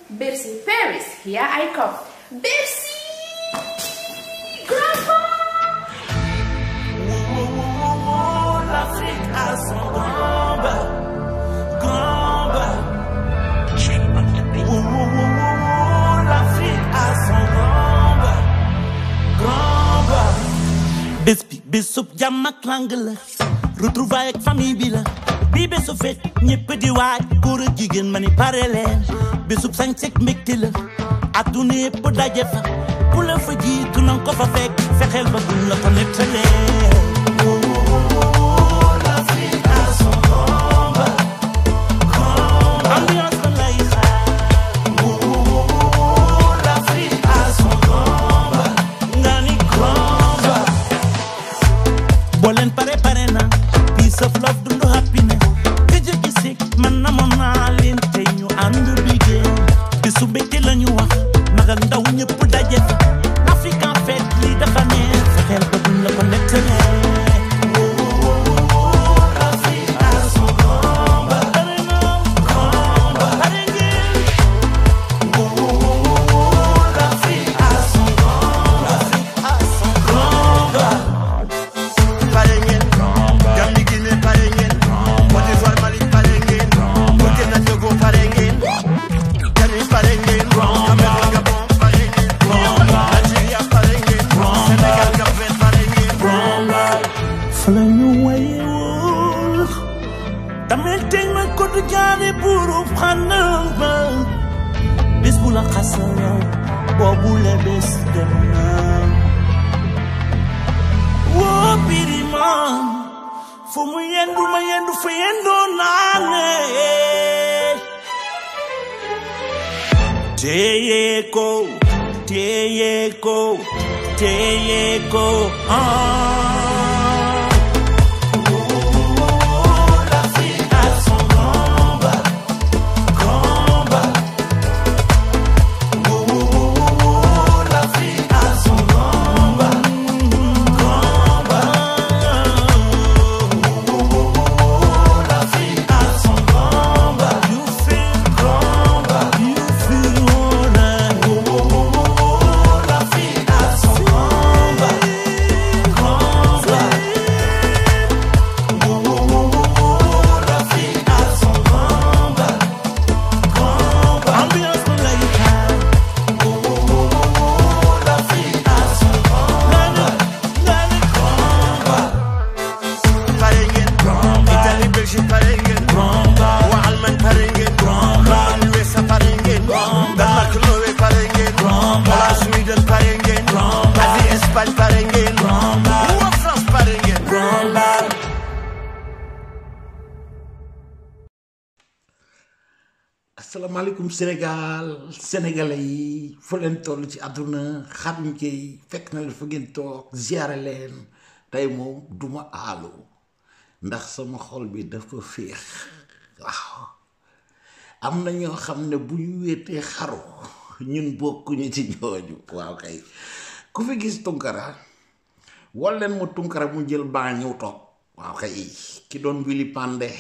Bercy, Paris, here I come. Bercy! Grandpa! L'Afrique a son grand-bas. L'Afrique a son grand-bas. Bés bi bésub jàmm ak lang la, retrouvailles ak famille bi la. Bi bésu fet ñépp di waaj, góor ak jigéen ma ni pare leen. Bésub sañsek mbégte la, àdduna yépp daje fa. Ku la fa jiitu nang ko fa fekk, fexeel ba buñ la ko nettalee. Bolen pare na peace of love dundu happiness keje gisik man na mon na len te ñu andu bigé bisu mbégte lañu wax mag ak ndaw ñepp daje African fête li dafa neex xel ba duñ la ko nettale Teyeko, l'Afrique a son grand-bas, l'Afrique a son grand-bas, l'Afrique a son grand-bas. You feel grand-bas, you feel honor. L'Afrique a son grand-bas, l'Afrique a son grand-bas, ambiance de la guitare. L'Afrique a son grand-bas, Parengen, Italie, Belgique, Parengen, waa Allemagne, Parengen, waa USA, Parengen, Danemark, Norvège, Parengen, waa Sweden, Parengen, Asie, Espagne, Parengen, waa France, Parengen. Asalaamaaleykum Sénégal sénégalais yi fu leen toll ci àdduna Khadim Gueye fekk na la fa ngeen toog ziare leen tey moom duma aalu ndax sama xol bi dafa féex waaw am na ñoo xam ne bu ñu wéetee xaru ñun bokkuñu ci ñooñu waaw kay ku fi gis Tunkara wol leen mu Tunkara mu jël baa ñëw toog waaw kay ki doon Willy Pandé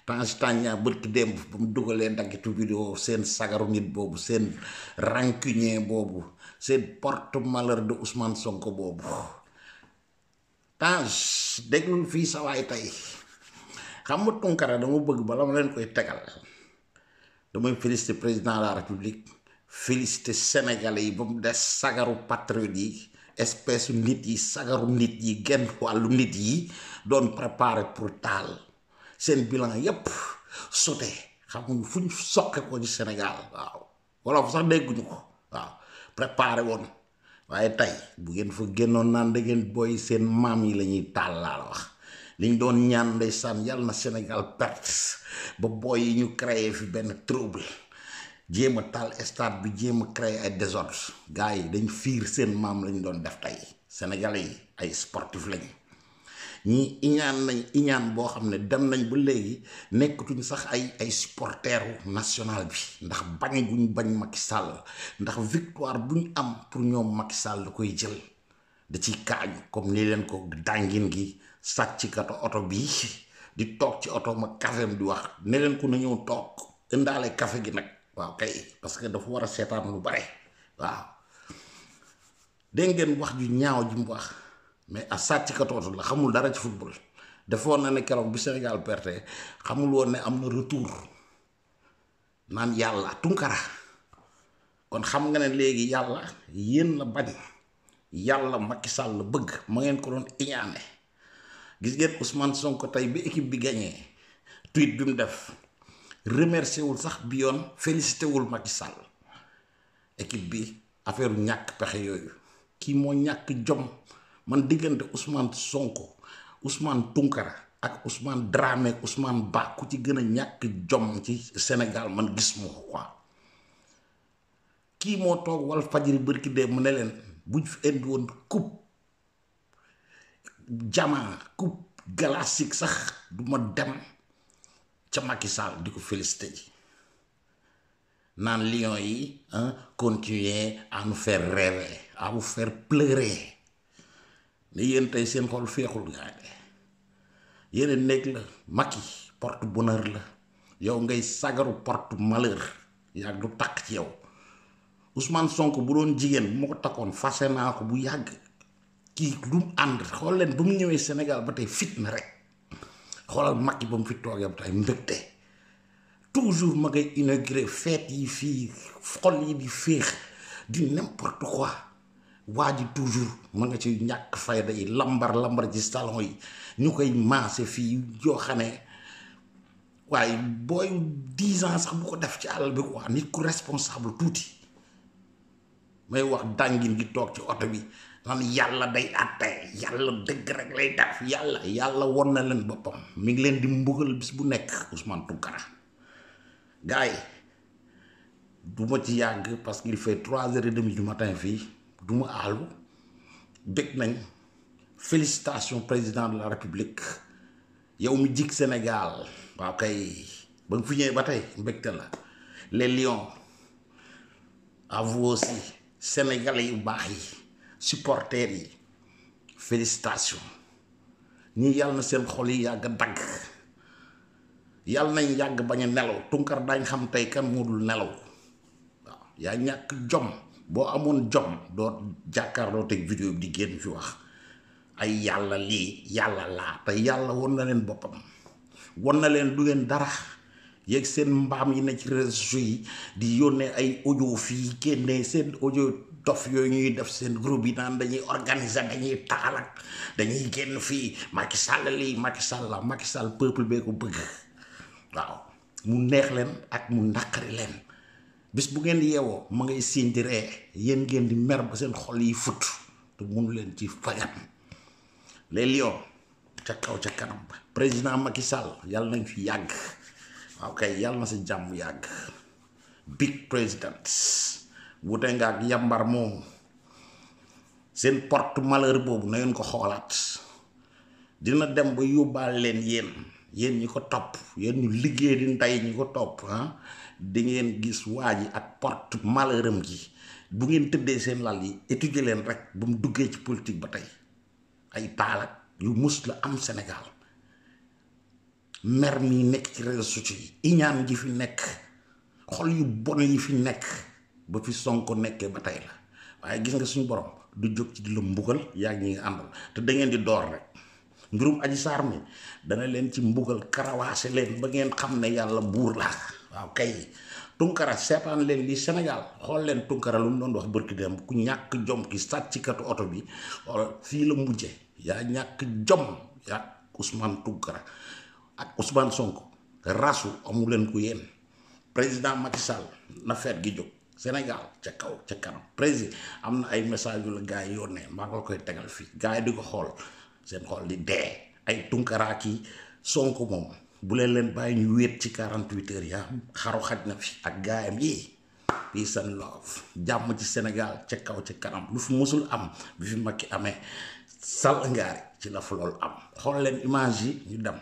Tange Tandian bërki démb ba mu dugalee daggitu vidéo seen sagaru nit boobu seen rancunier boobu seen porte-malheur de Ousmane Sonko boobu Tange déglul fii sa waay tey xam nga Tunkara dama bëgg bala ma leen koy tegal damay féliciter président de la république féliciter sénégalais yi ba mu des sagaru patriote yi espèce nit yi sagaru nit yi genn wàllu nit yi doon préparer pour taal seen bilan yépp sote xamuñ fu ñu soqe ko ci Sénégal waaw wala fu sax dégguñu ko waaw préparé woon waaye tey bu ngeen fa génnoon naan da ngeen booy seen maam yi la ñuy taal laa la wax liñ doon ñaan ndeysaan yàlla na Sénégal perte ba booy yi ñu créé fi benn trouble jéem a taal stade bi jéem a créé ay désordre gars yi dañ fiir seen maam lañ doon def tey sénégalais yi ay sportif lañ ñi iñaan nañ iñaan boo xam ne dem nañ ba léegi nekkatuñ sax ay supporteru national bi ndax bañ guñ bañ Macky Sall ndax victoire buñ am pour ñoom Macky Sall da koy jël da ciy kaañu comme ni leen ko dàngin gi sàcc katu oto bi di toog ci oto ma kafem di wax ne leen ko na ñëw toog indaale café gi nag waaw kay parce que dafa war a seetaan lu bare waaw dégg ngeen wax ju ñaaw ji mu wax mais a sàcc katootu la xamul dara ci football defoon na ne keroog bi Sénégal perte xamul woon ne am na retour naan yàlla Tunkara kon xam nga ne léegi yàlla yéen la bañ yàlla Macky Sall la bëgg ma ngeen ko doon iñaane gis ngeen Ousmane Sonko tey bi équipe bi gagné tweet bi mu def remercié wul sax bi yoon félicité wul Macky Sall équipe bi affaire ñàkk pexe yooyu kii moo ñàkk jom man diggante Ousmane Sonko Ousmane Tunkara ak Ousmane Dramé ak Ousmane Ba ku ci gën a ñàkk jom ci Sénégal man gis moo ko quoi kii moo toog wal fajiri bërki dee mu ne leen buñ fi indi woon coupe jamaa coupe classique sax du ma dem ca Macky Sall di ko félicité ji naan Lions yi continuer à nous faire rêver à vous faire pleurer ne yéen tey seen xol feexul gaa de yéen nekk la Macky porte bonheur la yow ngay sagaru porte malheur yaa du takk ci yow Ousmane Sonko bu doon jigéen bu ma ko takkoon fase naa ko bu yàgg kii lu mu ànd xool leen ba mu ñëwee Sénégal ba tey fitna rek xoolal Macky ba mu fi toogee ba tey mbégte toujours ma ngay inauguré fête yi fii xol yi di féex di n'importe quoi waa ji toujours ma nga ci ñàkk fayda yi lambar ci salon yi ñu koy maase fii yoo xam ne waaye booy 10 ans sax bu ko def ci àll bi quoi nit ku responsable tuuti may wax dàngin gi toog ci oto bi naan yàlla day àtte yàlla dëgg rek lay def yàlla won na leen boppam mi ngi leen di mbugal bis bu nekk Ousmane Tounkara gars yi du ma ci yàgg parce qu'il fait 3h30 du matin fii du ma aalu bëgg nañ félicitations président de la république yow mi jig Sénégal waaw kay ba nga fi ñëwee ba tey mbégte la les lions à vous aussi sénégalais yu baax yi supporters yi félicitations ñii yàlla na seen xol yi yàgg dagg yàlla nañ yàgg bañ a nelaw Tunkara daañ xam tey kan moo dul nelaw waaw yaa ñàkk jom boo amoon jom doo jàkkaarloo teg vidéo bi di génn fi wax ay yàlla lii yàlla laa te yàlla won na leen boppam won na leen du ngeen dara yeeg seen mbaam yi ne ci réseaux sociaux yi di yónnee ay audio fii génnee seen audio dof yooyu ñuy def seen groupe yi naan dañuy organiser dañuy taal ak dañuy génn fii Macky Sall lii Macky Sall la Macky Sall peuple bee ko bëgg waaw mu neex leen ak mu naqari leen bis bu ngeen yeewoo ma ngay siin di ree yéen ngeen di mer ba seen xol yi fut te mënu leen ci fajat les lions ca kaw ca kanam président Macky Sall yàlla nañ fi yàgg waaw kay yàlla na sa jàmm yàgg big president wute nga ak yambar moom seen porte malheur boobu na ngeen ko xoolaat dina dem ba yóbbaal leen yéen ñi ko topp yéen ñu liggéey di ndey ñi ko topp di ngeen gis waa ji ak porte malheuram gi bu ngeen tëddee seen lal yi étudier leen rek ba mu duggee ci politique ba tey ay taalak yu mus la am Sénégal mer mi nekk ci réseaux sociaux yi iñaan gi fi nekk xol yu bon yi fi nekk ba fi Sonko nekkee ba tey la waaye gis nga suñu borom du jóg ci di la mbugal yaa ngi ñi nga àndal te da ngeen di door rek mbirum Adji Sarr mi dana leen ci mbugal karawaase leen ba ngeen xam ne yàlla buur la waaw kay Tunkara seetaan leen lii Sénégal xool leen Tunkara lu mu doon wax bërki dem ku ñàkk jom ki sàcckatu oto bi xool fii la mujje yaa ñàkk jom yaa Ousmane Tunkara ak Ousmane Sonko rasu amu leen ko yéen président Macky Sall na feet gi jóg Sénégal ca kaw ca kanam président am na ay message yu la gars yi yónnee maa ngi la koy tegal fii gars yi di ko xool seen xool di dee ay Tunkara ki Sonko moom bu leen bàyyi ñu wéet ci 48 heures yaa xaru xaj na fi ak gaayam yi peace and love jàmm ci Sénégal ca kaw ca kanam lu fi musul am bi fi Macky amee sal ngaari ci la fa loolu am xool leen image yi ñu dem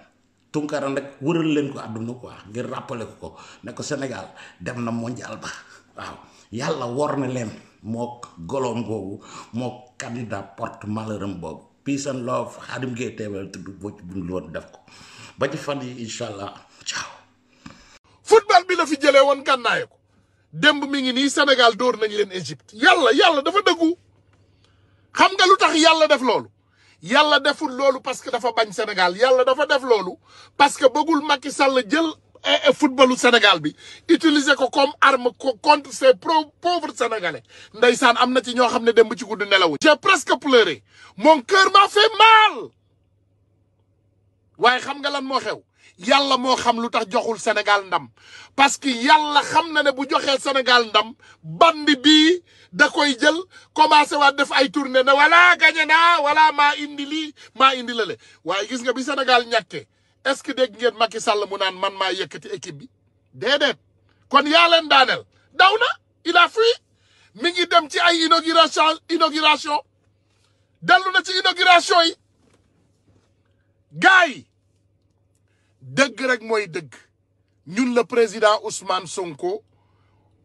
Tunkara nag wëral leen ko àdduna quoi ngir rappeler ko ne ko Sénégal dem na mondial ba waaw yàlla wor na leen moo goloom boobu moo candidat porte malheuram boobu peace and love Khadim Gueye teewal tudd boo ci buñ loon def ko ba ci fan yi incha allah ciao. football bi la fi jëlee woon gànnaaye ko démb mi ngi nii Sénégal dóor nañ leen Égypte yàlla dafa dëggu xam nga lu tax yàlla def loolu yàlla deful loolu parce que dafa bañ Sénégal yàlla dafa def loolu parce que bëggul Macky Sall jël footballu Sénégal bi utiliser ko comme arme contre ces pauvres Sénégalais ndeysaan am na ci ñoo xam ne démb ci guddi nelawu j'ai presque pleuré mon cœur m'a fait mal waaye xam nga lan moo xew yàlla moo xam lu tax joxul Sénégal ndam parce que yàlla xam na ne bu joxee Sénégal ndam bandi bii da koy jël commencé waat def ay tournée ne voilà gagné naa voilà maa indi lii maa indi lale waaye gis nga bi Sénégal ñàkkee est-ce que dégg ngeen Macky Sall mu naan man maa yëkkati équipe bi déedéet kon yaa leen daaneel daw na il a fui mi ngi dem ci ay inauguration dellu na ci inauguration yi gars yi dëgg rek mooy dëgg ñun le président Ousmane Sonko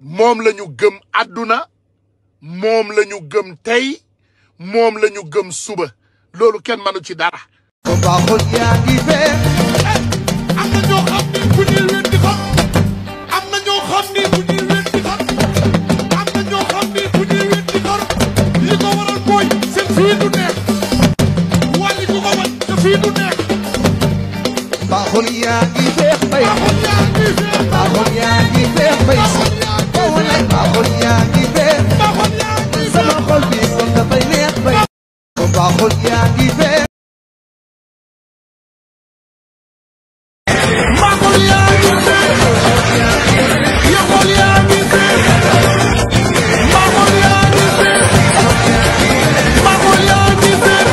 moom la ñu gëm àdduna moom la ñu gëm tey moom la ñu gëm suba loolu kenn mënu ci dara. am na ñoo xam ni bu ñuy weddi ko am na ñoo xam ni bu ñuy weddi ko am na ñoo xam ni bu ñuy weddi ko li ko waral mooy seen fii du neex wàlli ku ko wan te fii du neex. baaxul yaa ngi feex bay baaxul yaa ngi feex bay baaxul yaa ngi feex sama xol bi kon dafay neex bay baaxul yaa ngi feex baaxul yaa ngi feex baaxul yaa ngi feex baaxul yaa ngi feex baaxul yaa ngi feex.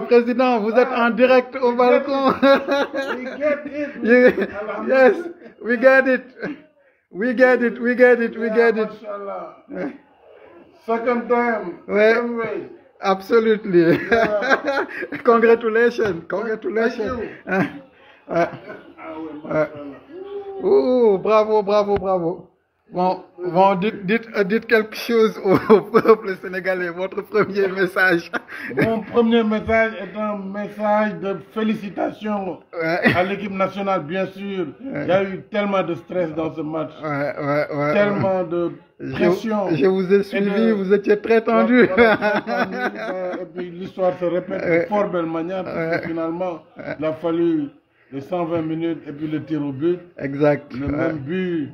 Président, vous êtes en direct au balcon. Yes, we get it. We get it. Second time. Ouais. Absolutely. Yeah. Congratulations. Oh, bravo. Bon, dites quelque chose au peuple sénégalais, votre premier message. Mon premier message est un message de félicitations à l'équipe nationale, bien sûr. Il y a eu tellement de stress dans ce match, tellement de pression. Je vous ai suivi, vous étiez très tendu. Et puis l'histoire se répète de fort belle manière, parce que finalement, il a fallu les 120 minutes et puis le tir au but. Exact. Le même but.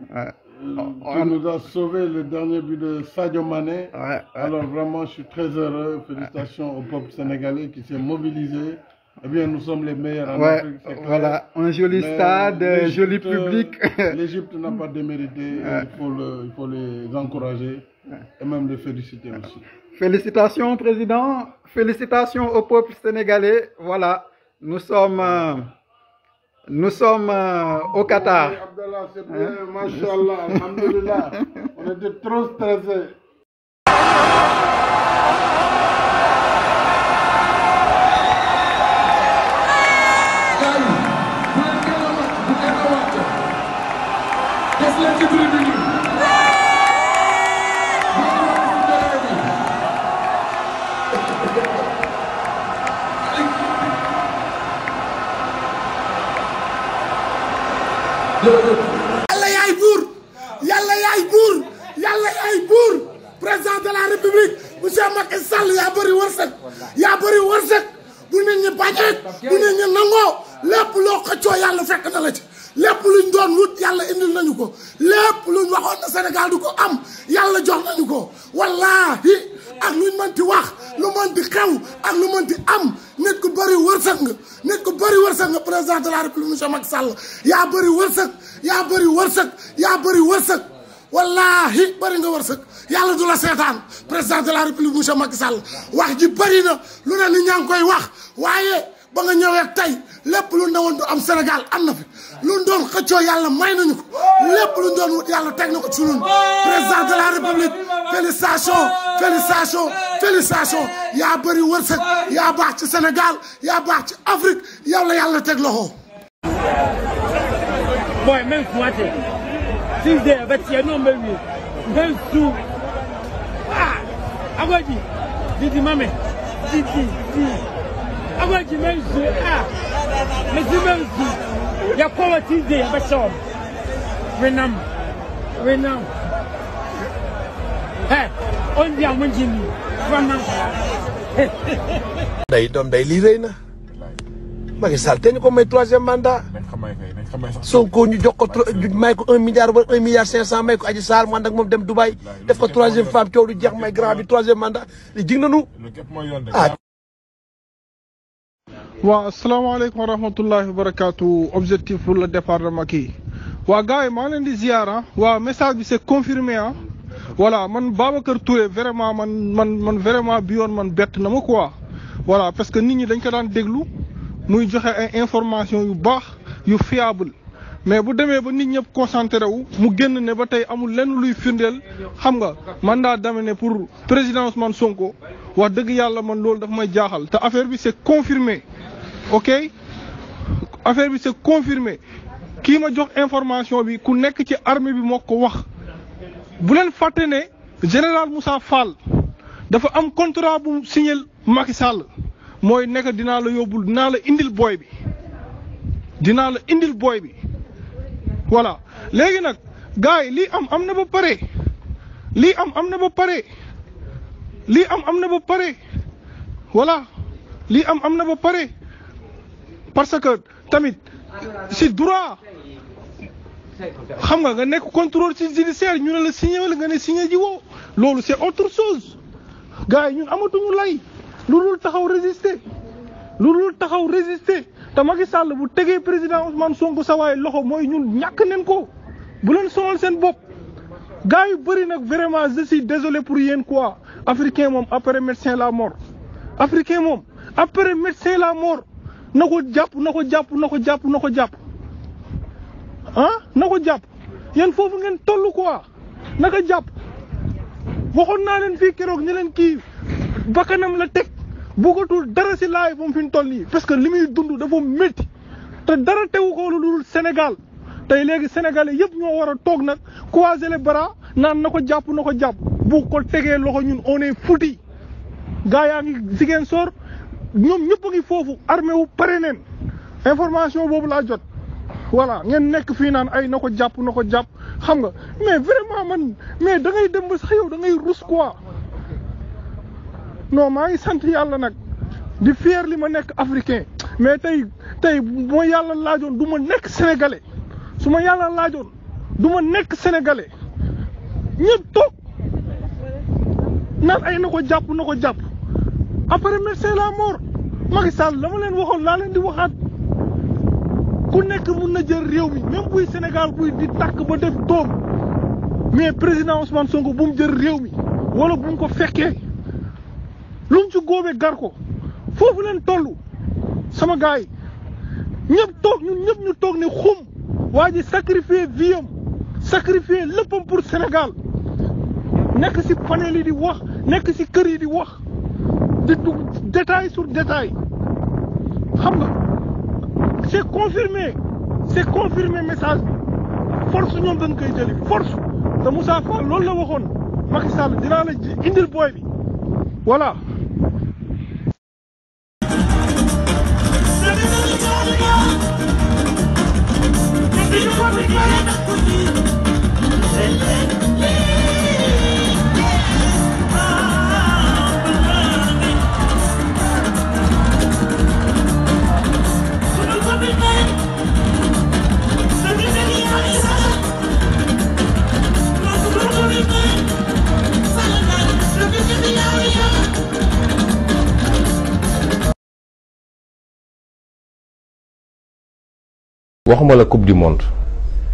Tu nous as sauvé le dernier but de Sadio Mané. Alors vraiment, je suis très heureux. Félicitations au peuple sénégalais qui s'est mobilisé. Eh bien, nous sommes les meilleurs en Afrique. Voilà, un joli stade, joli public. L'Égypte n'a pas démérité. Il faut les encourager et même les féliciter aussi. Félicitations, Président. Félicitations au peuple sénégalais. Voilà, nous sommes au Qatar. Abdallah, c'est bien, Masha'Allah, alhamdulillah. On était trop stressés. yàlla yaay buur président de la république monsieur Macky Sall yaa bëri wërsëg bu nit ñi bañee bu nit ñi nangoo lépp loo xëccoo yàlla fekk na la ci lépp luñ doon wut yàlla indil nañu ko lépp luñ waxoon na Sénégal du ko am yàlla jox nañu ko wallaahi ak luñ mënti wax lu mënti xew ak lu mënti am nit ku bëri wërsëg nga président de la république monsieur Macky Sall yaa bëri wërsëg wallaahi bëri nga wërsëg yàlla du la seetaan président de la république monsieur Macky Sall wax ji bëri na lu ne nit ñaa ngi koy wax waaye ba nga ñëwee tey lépp lu newoon du am Sénégal am na fi lu doon xëccoo yàlla may nañu ko lépp lu doon wut yàlla teg na ko ci ñun président de la république félicitations yaa bëri wërsëg yaa baax ci Sénégal yaa baax ci Afrique yow la yàlla teg loxo. Boy, même Fouaté, since there, but you know maybe, then to Agodi, Didi Mame, Didi. Agora de meio mas de meio ya kowa Tuesday ya bashom. Renam. On dia mun jini. Vraiment. day lii rëy na Macky Sall te ñu ko may 3e mandat Sonko ñu jox ko may ko 1 milliard wala 1 milliard 500 may ko Adji Sarr mu ànd ak moom dem Dubaï def ko 3e femme coow du jeex may grand bi 3e mandat li jig nañu waaw asalaamaaleykum wa rahmatullahi wa barakatuh. Objectif pour le départ de Macky. waa gars yi maa leen di ziar waaw message bi c'est confirmé voilà man Babacar Touré vraiment man vraiment bi yoon man bett na ma quoi voilà parce que nit ñi dañ ko daan déglu muy joxe ay information yu baax yu fiable mais bu demee ba nit ñëpp concentré wu mu génn ne ba tey amul lenn luy firndeel xam nga mandat d'amener pour président Ousmane Sonko wax dëgg yàlla man loolu daf may jaaxal te affaire bi c'est confirmé ok affaire bi c'est confirmé kii ma jox information bi ku nekk ci armée bi moo ko wax bu leen fàtte ne général Moussa Fall dafa am contrat bu signé Macky Sall mooy nekk dinaa la yóbbul dinaa la indil booy bi voilà léegi nag gars yi lii am na ba pare voilà lii am na ba pare parce que tamit si droit xam nga nekk contrôle ci judiciaire ñu ne la signé wala nga ne signé ji woo loolu c'est autre chose gars yi ñun amatuñu lay lu dul taxaw résister te Macky Sall bu tegee président Ousmane Sonko sa waay loxo mooy ñun ñàkk nañ ko bu leen sonal seen bopp gars yu bëri nag vraiment je suis désolé pour yéen quoi africain moom après médecin la mort na ko jàpp yéen foofu ngeen toll quoi naka jàpp waxoon naa leen fii keroog ñu leen kii bakkanam la teg bëggatul dara si laay moom fi ñu toll nii parce que li muy dund dafa métti te dara tewu ko lu dul Sénégal tey léegi sénégalais yëpp ñoo war a toog nag croiser les bras naan na ko jàpp bu ko tegee loxo ñun on est foutu gaa yaa ngi Ziguinchor ñoom ñëpp a ngi foofu armée wu pare neen information boobu laa jot voilà ngeen nekk fii naan ay na ko jàpp xam nga mais vraiment mais da ngay dem ba sax yow da ngay rus quoi non maa ngi sant yàlla nag di fier li ma nekk africain mais tey bu ma yàlla laajoon du ma nekk sénégalais su ma yàlla laajoon du ma nekk sénégalais ñëpp toog naan ay na ko jàpp après médecin la mort Macky Sall la ma leen waxoon laa leen di waxaat ku nekk mun na jël réew mi même buy Sénégal buy di tàkk ba def doom mais président Ousmane Sonko bu mu jël réew mi wala bu mu ko fekkee lu mu ci góobee gar ko foofu leen toll sama gars yi ñëpp toog ñun ñëpp ñu toog ne xum waa ji sacrifier vie am sacrifier léppam pour Sénégal nekk ci panel yi di wax nekk ci kër yi di wax di dugg détail sur détail xam nga c'est confirmé message bi force ñoom dañ koy jëli force te Moussa Fall loolu la waxoon Macky Sall dinaa la indil booy bi voilà. waxuma la coupe du monde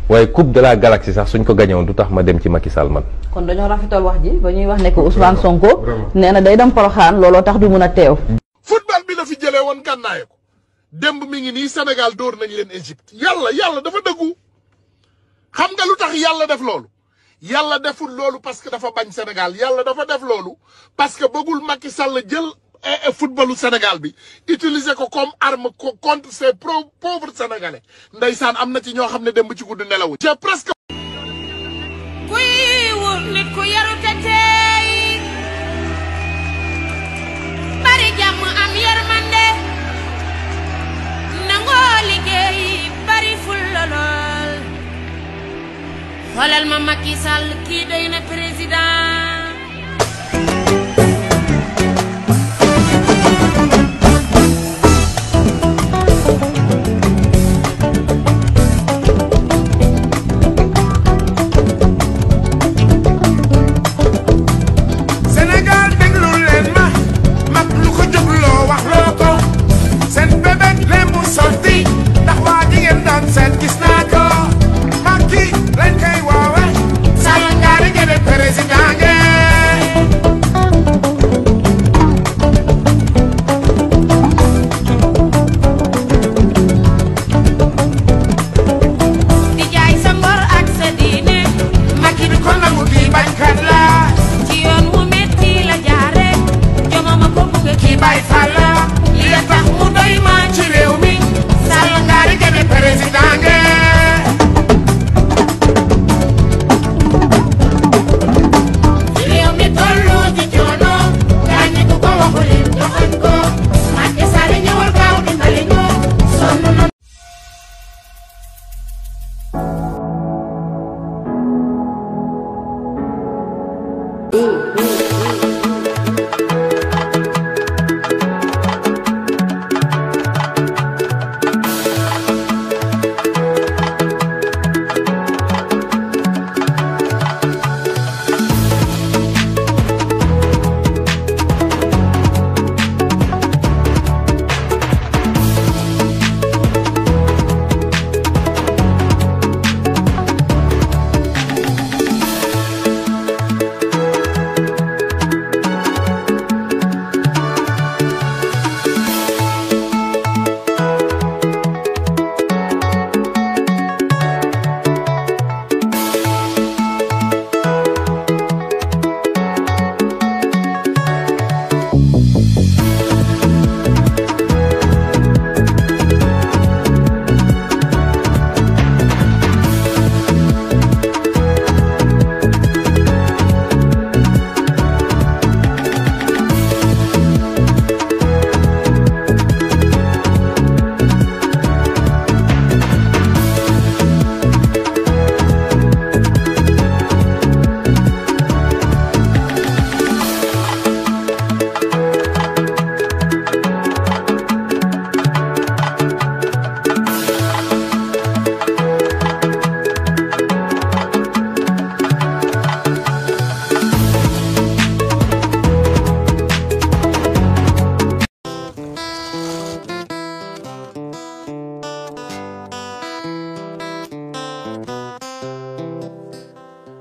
waaye coupe de la galaxie sax suñ ko gagné woon du tax ma dem ci Macky Sall man. kon dañoo rafetal wax ji ba ñuy wax ne ko Ousmane Sonko nee na day dem Porokhane looloo tax du mun a teew. football bi la fi jëlee woon gànnaaye ko démb mi ngi nii Sénégal dóor nañ leen Égypte yàlla dafa dëggu xam nga lu tax yàlla def loolu yàlla deful loolu parce que dafa bañ Sénégal yàlla dafa def loolu parce que bëggul Macky Sall jël footballu Sénégal bi utiliser ko comme arme contre ces pauvres sénégalais ndeysaan am na ci ñoo xam ne dem ba ci guddi nelawu c'est presque kuy wut nit ku yaru te teey bari jàmm am yërmande xoolal ma Macky Sall kii doy na président. Sénégal déglu leen ma mag lu ko jógloo wax loo ko seen bébét leen mu sotti ndax waa jigéen daan seet gis naa ko Macky lañ koy woowe Sall ngaari gëne président nge di jaay sa ngor ak sa diine. Macky di ko nangu di bañkat la ci yoon wu metti la jaare jomama ko bëgg kii bay fal la li tax mu doy ma ci réew mi Sall ngaari gëne président nge réew mi tollu ci coono gaañi ku ko waxul it joxoñ ko Macky Sall ñëwal gaaw dimbali ñu sonn na.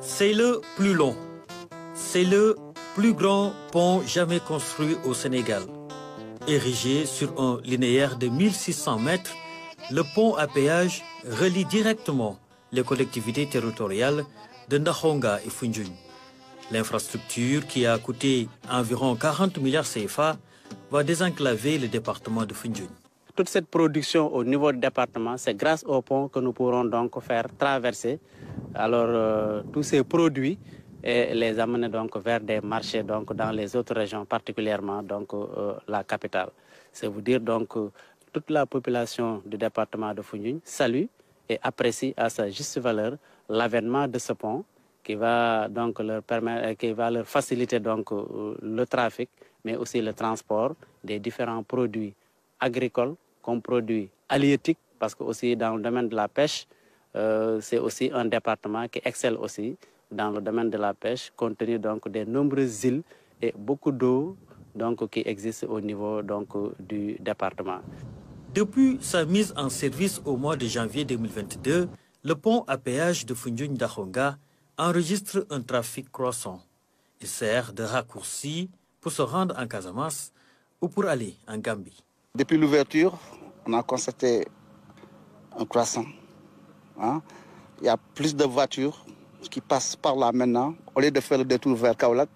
C'est le plus long, c'est le plus grand pont jamais construit au Sénégal. Érigé sur un linéaire de 1600 mètres, le pont à péage relie directement les collectivités territoriales de Ndakhonga et Foundiougne. L'infrastructure, qui a coûté environ 40 milliards CFA, va désenclaver le département de Foundiougne. Toute cette production au niveau du département, c'est grâce au pont que nous pourrons donc faire traverser tous ces produits et les amener donc vers des marchés donc dans les autres régions, particulièrement donc la capitale. C'est vous dire donc toute la population du département de Foundiougne salue et apprécie à sa juste valeur l'avènement de ce pont qui va donc leur permettre, qui va leur faciliter donc le trafic, mais aussi le transport des différents produits agricoles comme produits halieutiques, parce que aussi dans le domaine de la pêche, c'est aussi un département qui excelle aussi dans le domaine de la pêche, compte tenu donc des nombreuses îles et beaucoup d'eau donc qui existent au niveau donc du département. Depuis sa mise en service au mois de janvier 2022, le pont à péage de Foundiougne-Ndakhonga enregistre un trafic croissant. Il sert de raccourci pour se rendre en Casamance ou pour aller en Gambie. Depuis l'ouverture, on a constaté un croissant. Il y a plus de voitures qui passent par là maintenant. Au lieu de faire le détour vers Kaolack,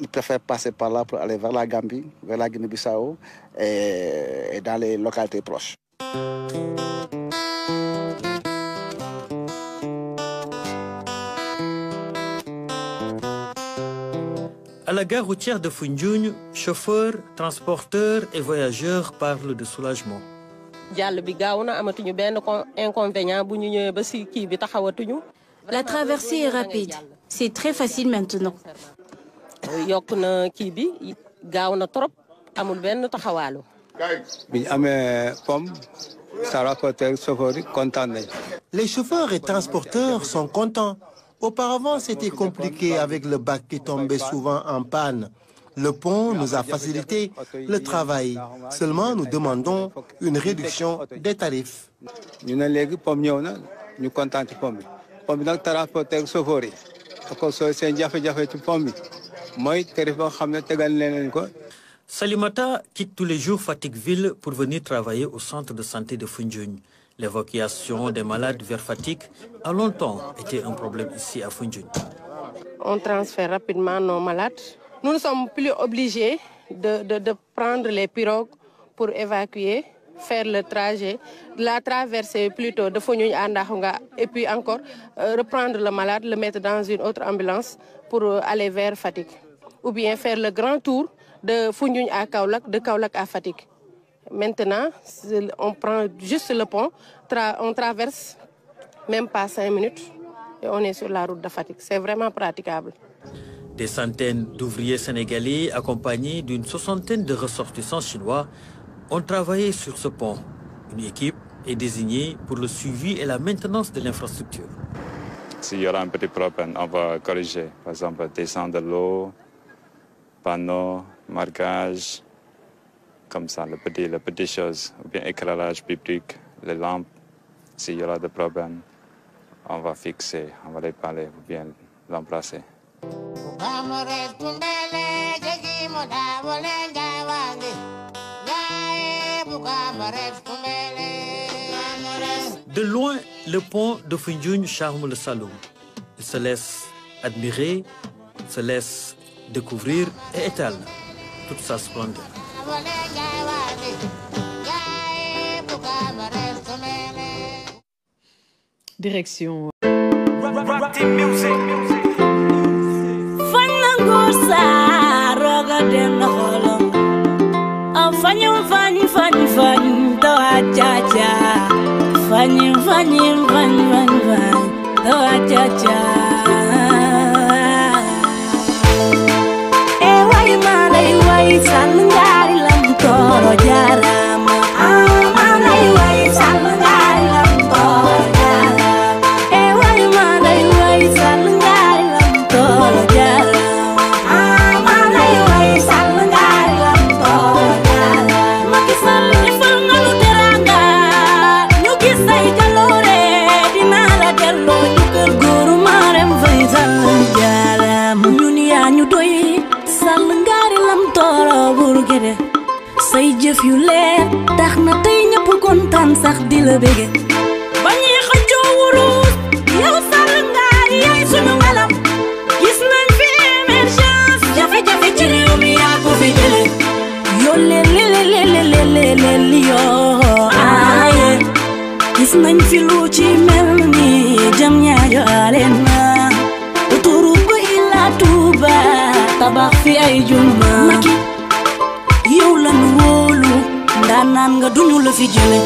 ils préfèrent passer par là pour aller vers la Gambie, vers la Guinée-Bissau et dans les localités proches. À la gare routière de Foundiougne, chauffeurs, transporteurs et voyageurs parlent de soulagement. jàll bi gaaw na amatuñu benn inconvénient bu ñu ñëwee ba si kii bi taxawatuñu La traversée est rapide. C'est très facile maintenant. yokk na kii bi gaaw na trop amul benn taxawaalu. bi ñu amee pomme ça rapporte chauffeur yi kontaan nañ. Les chauffeurs et transporteurs sont contents. Auparavant, c'était compliqué avec le bac qui tombait souvent en panne. Le pont nous a facilité le travail. Seulement, nous demandons une réduction des tarifs. ñu ne léegi pomme ñëw na ñu kontaan ci pomme bi pomme bi nag transporteur chauffeur yi ko soo seen jafe-jafe ci pomme bi mooy tarif boo xam ne tegal leen ko. Salimata quitte tous les jours Fatick-Ville pour venir travailler au centre de santé de Foundiougne. L'évacuation des malades vers Fatick a longtemps été un problème ici à Foundiougne. On transfère rapidement nos malades. Nous ne sommes plus obligés de prendre les pirogues pour évacuer, faire le trajet, la traversée plutôt de Foundiougne à Ndakhunga et puis encore reprendre le malade, le mettre dans une autre ambulance pour aller vers Fatick. Ou bien faire le grand tour de Foundiougne à Kaolack, de Kaolack à Fatick. Maintenant, on prend juste le pont, on traverse même pas 5 minutes et on est sur la route de Fatick. C'est vraiment praticable. Des centaines d'ouvriers sénégalais accompagnés d'une soixantaine de ressortissants chinois ont travaillé sur ce pont. Une équipe est désignée pour le suivi et la maintenance de l'infrastructure. S'il y aura un petit problème, on va corriger. Par exemple, descendre de l'eau, panneaux, marquage, comme ça, les petites choses, ou bien éclairage public, les lampes. S'il y aura des problèmes, on va fixer, on va les parler ou bien remplacer. De loin, le pont de Foundiougne charme le Saloum. Il se laisse admirer, se laisse découvrir et étale toute sa splendeur. Direction. say jëf yu leer tax na tey ñëpp kontaan sax di la bége bañuy xëccoo wurus yow sàll ngaari yaay sunu ngalam gis nañ fi émergence jafe-jafe ci réew mi yaa ko fi jële yoo leleleleleleleleli yoo aaye gis nañ fi lu ci mel ni jam ñaajo aleen na autoroute ba Ila Touba tabax fi ay juma yow la nu wóolu ndaanaan nga duñu la fi jële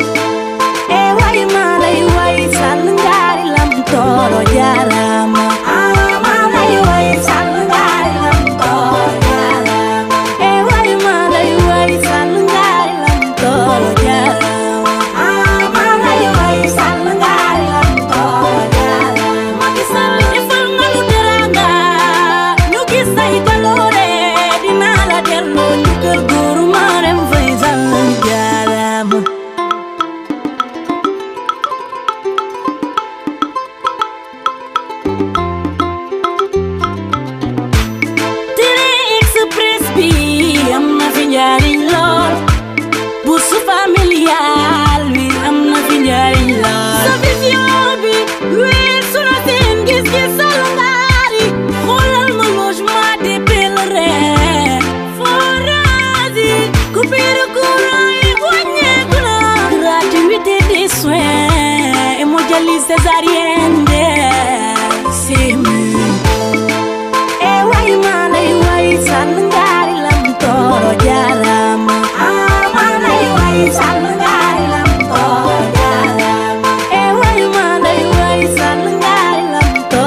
waay maa lay waay sàll ngaari lam tooro jaarama maa lay waay sàll ngaari lam tooro jaarama waay maa lay waay sàll ngaari lam tooro jaarama maa lay waay sàll ngaari lam tooro jaarama ma gis sàll defal nga lu teranga ñu gis say jaloore dinaa la delloo ñu kër góoru Marème Faye sàll jaarama bourse familiale bi am na fi njariñ la sa vision bi weesu na seen gis-gis sal ngaari xoolal ma logement des pèlerins forage yi coupure courant yi wàññeeku na gratuité des soins hémodialyse césarienne waay maa lay waay sàll ngaari lam tooro jaarama sàll ngaari lam tooro jaarama waay maa lay waay sàll ngaari lam tooro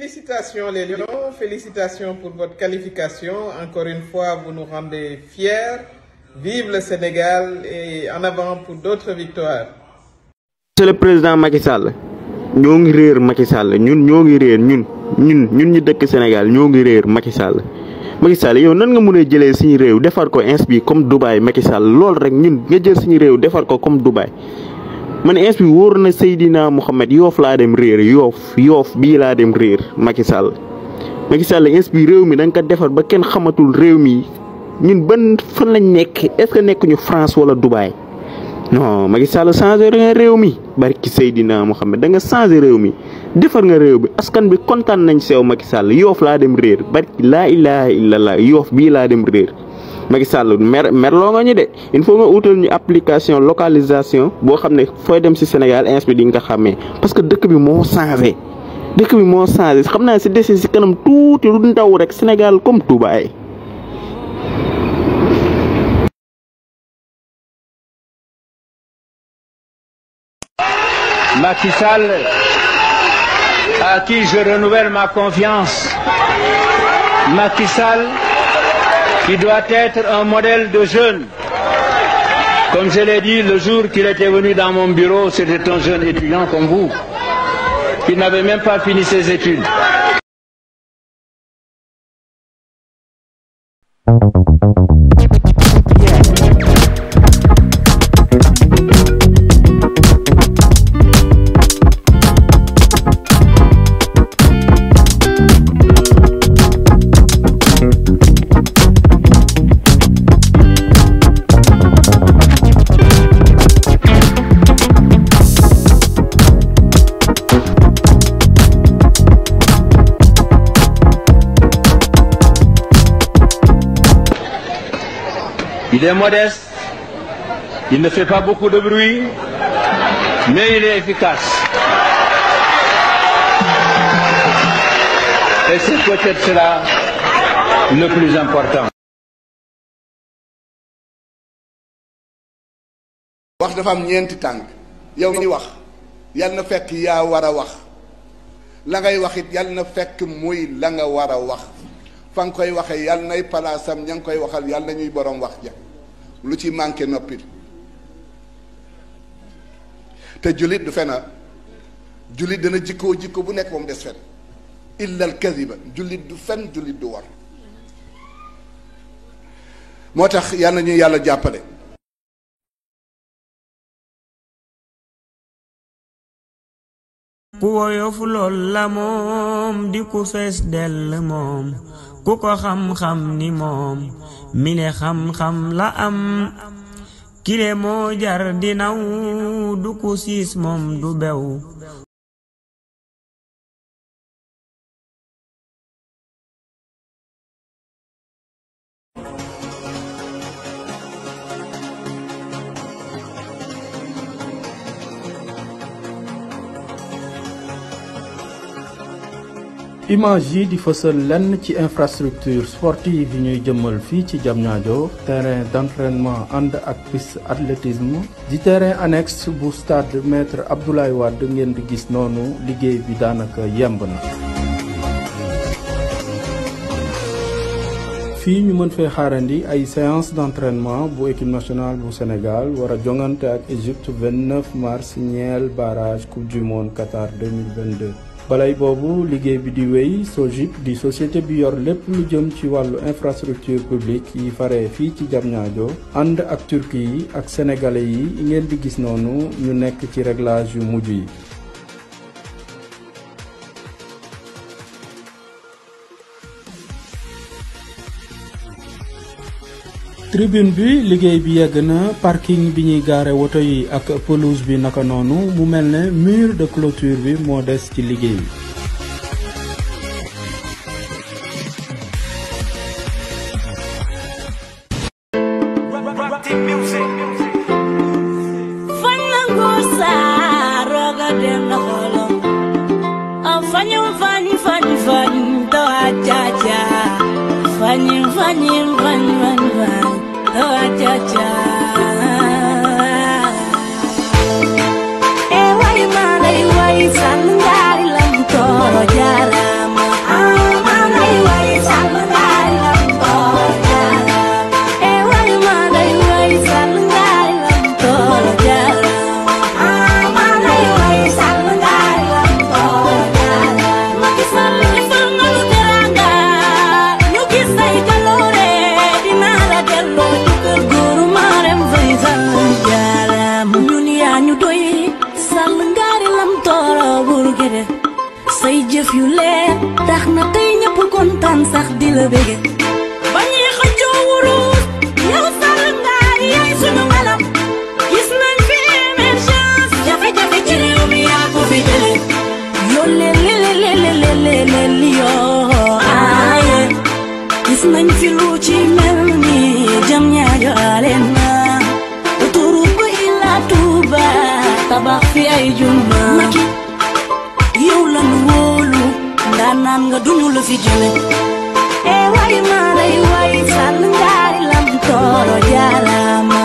Félicitations les Lions, félicitations pour votre qualification. Encore une fois, vous nous rendez fiers. Vive le Sénégal et en avant pour d'autres victoires. Monsieur le Président Macky Sall, ñoo ngi réer Macky Sall ñun ñoo ngi réer ñun ñu dëkk Sénégal ñoo ngi réer Macky Sall. Macky Sall yow nan nga mën a jëlee suñu réew defar ko inspi comme Dubaï Macky Sall lool rek ñun nga jël suñu réew defar ko comme Dubaï. Man inspi wóor na Seydina Mohamed Yoof laa dem réer Yoof bii laa dem réer Macky Sall. Macky Sall inspi réew mi da nga ko defar ba kenn xamatul réew mi ñun ban fan lañ nekk est-ce que nekkuñu France wala Dubaï. Non Macky Sall changé nga réew mi barki Seydina Mohamed da nga changé réew mi defar nga réew bi askan bi kontaan nañ sew Macky Sall Yoof laa dem réer barki laa ilaha illallah Yoof bii laa dem réer. Macky Sall merloo nga ñu de il faut nga utal ñu application localisation boo xam ne fooy dem ci Sénégal inspi di nga ko xàmmee parce que dëkk bi moo changé xam naa ci desi ci kanam tuuti lu ndaw rek Sénégal comme Dubaï. Macky Sall, à qui je renouvelle ma confiance. Macky Sall, qui doit être un modèle de jeune. Comme je l'ai dit, le jour qu'il était venu dans mon bureau, c'était un jeune étudiant comme vous, qui n'avait même pas fini ses études. Il est modeste, il ne fait pas beaucoup de bruit, mais il est efficace. Et c'est peut-être cela le plus important. wax dafa am ñeenti tànk yow mi wax yal na fekk yaa war a wax la ngay wax it yal na fekk muy la nga war a wax fa nga koy waxee yal nay palaasam ña ngi koy waxal yal na ñuy borom wax ja lu ci manqué noppil te jullit du fena jullit dana jikko bu nekk moom des fen illa al kadiba jullit du fen jullit du war moo tax yal na ñuy yàlla jàppale. ku woyof lool la moom di ku fees dell moom ku ko xam-xam ni moom mile xam-xam la am kile moo jar di naw du ku siis moom du bew image yi di fësal lenn ci infrastructure sportive yi ñuy jëmmal fii ci Diamniadio terrain d'entraînement ànd ak piste athlétisme di terrain annexe bu stade maître Abdoulaye Wade ngeen di gis noonu liggéey bi daanaka yemb na. fii ñu mën fee xaarandi ay séance d'entraînement bu équipe nationale bu Sénégal war a jongante ak Égypte 29 mars ñeel barrage coupe du monde Qatar 2022. balay boobu liggéey bi di wéy SOGIP di société bi yor lépp lu jëm ci wàllu infrastructure publique yi faree fii ci Diamniadio ànd ak Turquie yi ak sénégalais yi ngeen di gis noonu ñu nekk ci réglage yu mujj yi. tribune bi liggéey bi yegg na parking bi ñuy gaare woto yi ak pelouse bi naka noonu mu mel ne mur de clôture bi moo des ci liggéey bi. Sandari lam toro jaram gede say jëf yu leer tax na tey ñëpp kontaan sax di la bége ba ñuy xëccoo wurus yow Sall Ngaari yaay sunu ngalam gis nañ fi émergence jafe-jafe ci réew mi yaa ko fi jële yoo leleleleleleleleli yoo aaye gis nañ fi lu ci mel ni jam ñaajo aleen na autoroute ba Ila Touba tabax fi ay juma Macky yow la nu wóolu ndaanaan nga duñu la fi jële waay maa lay waay Sall Ngaari lam tooro jaarama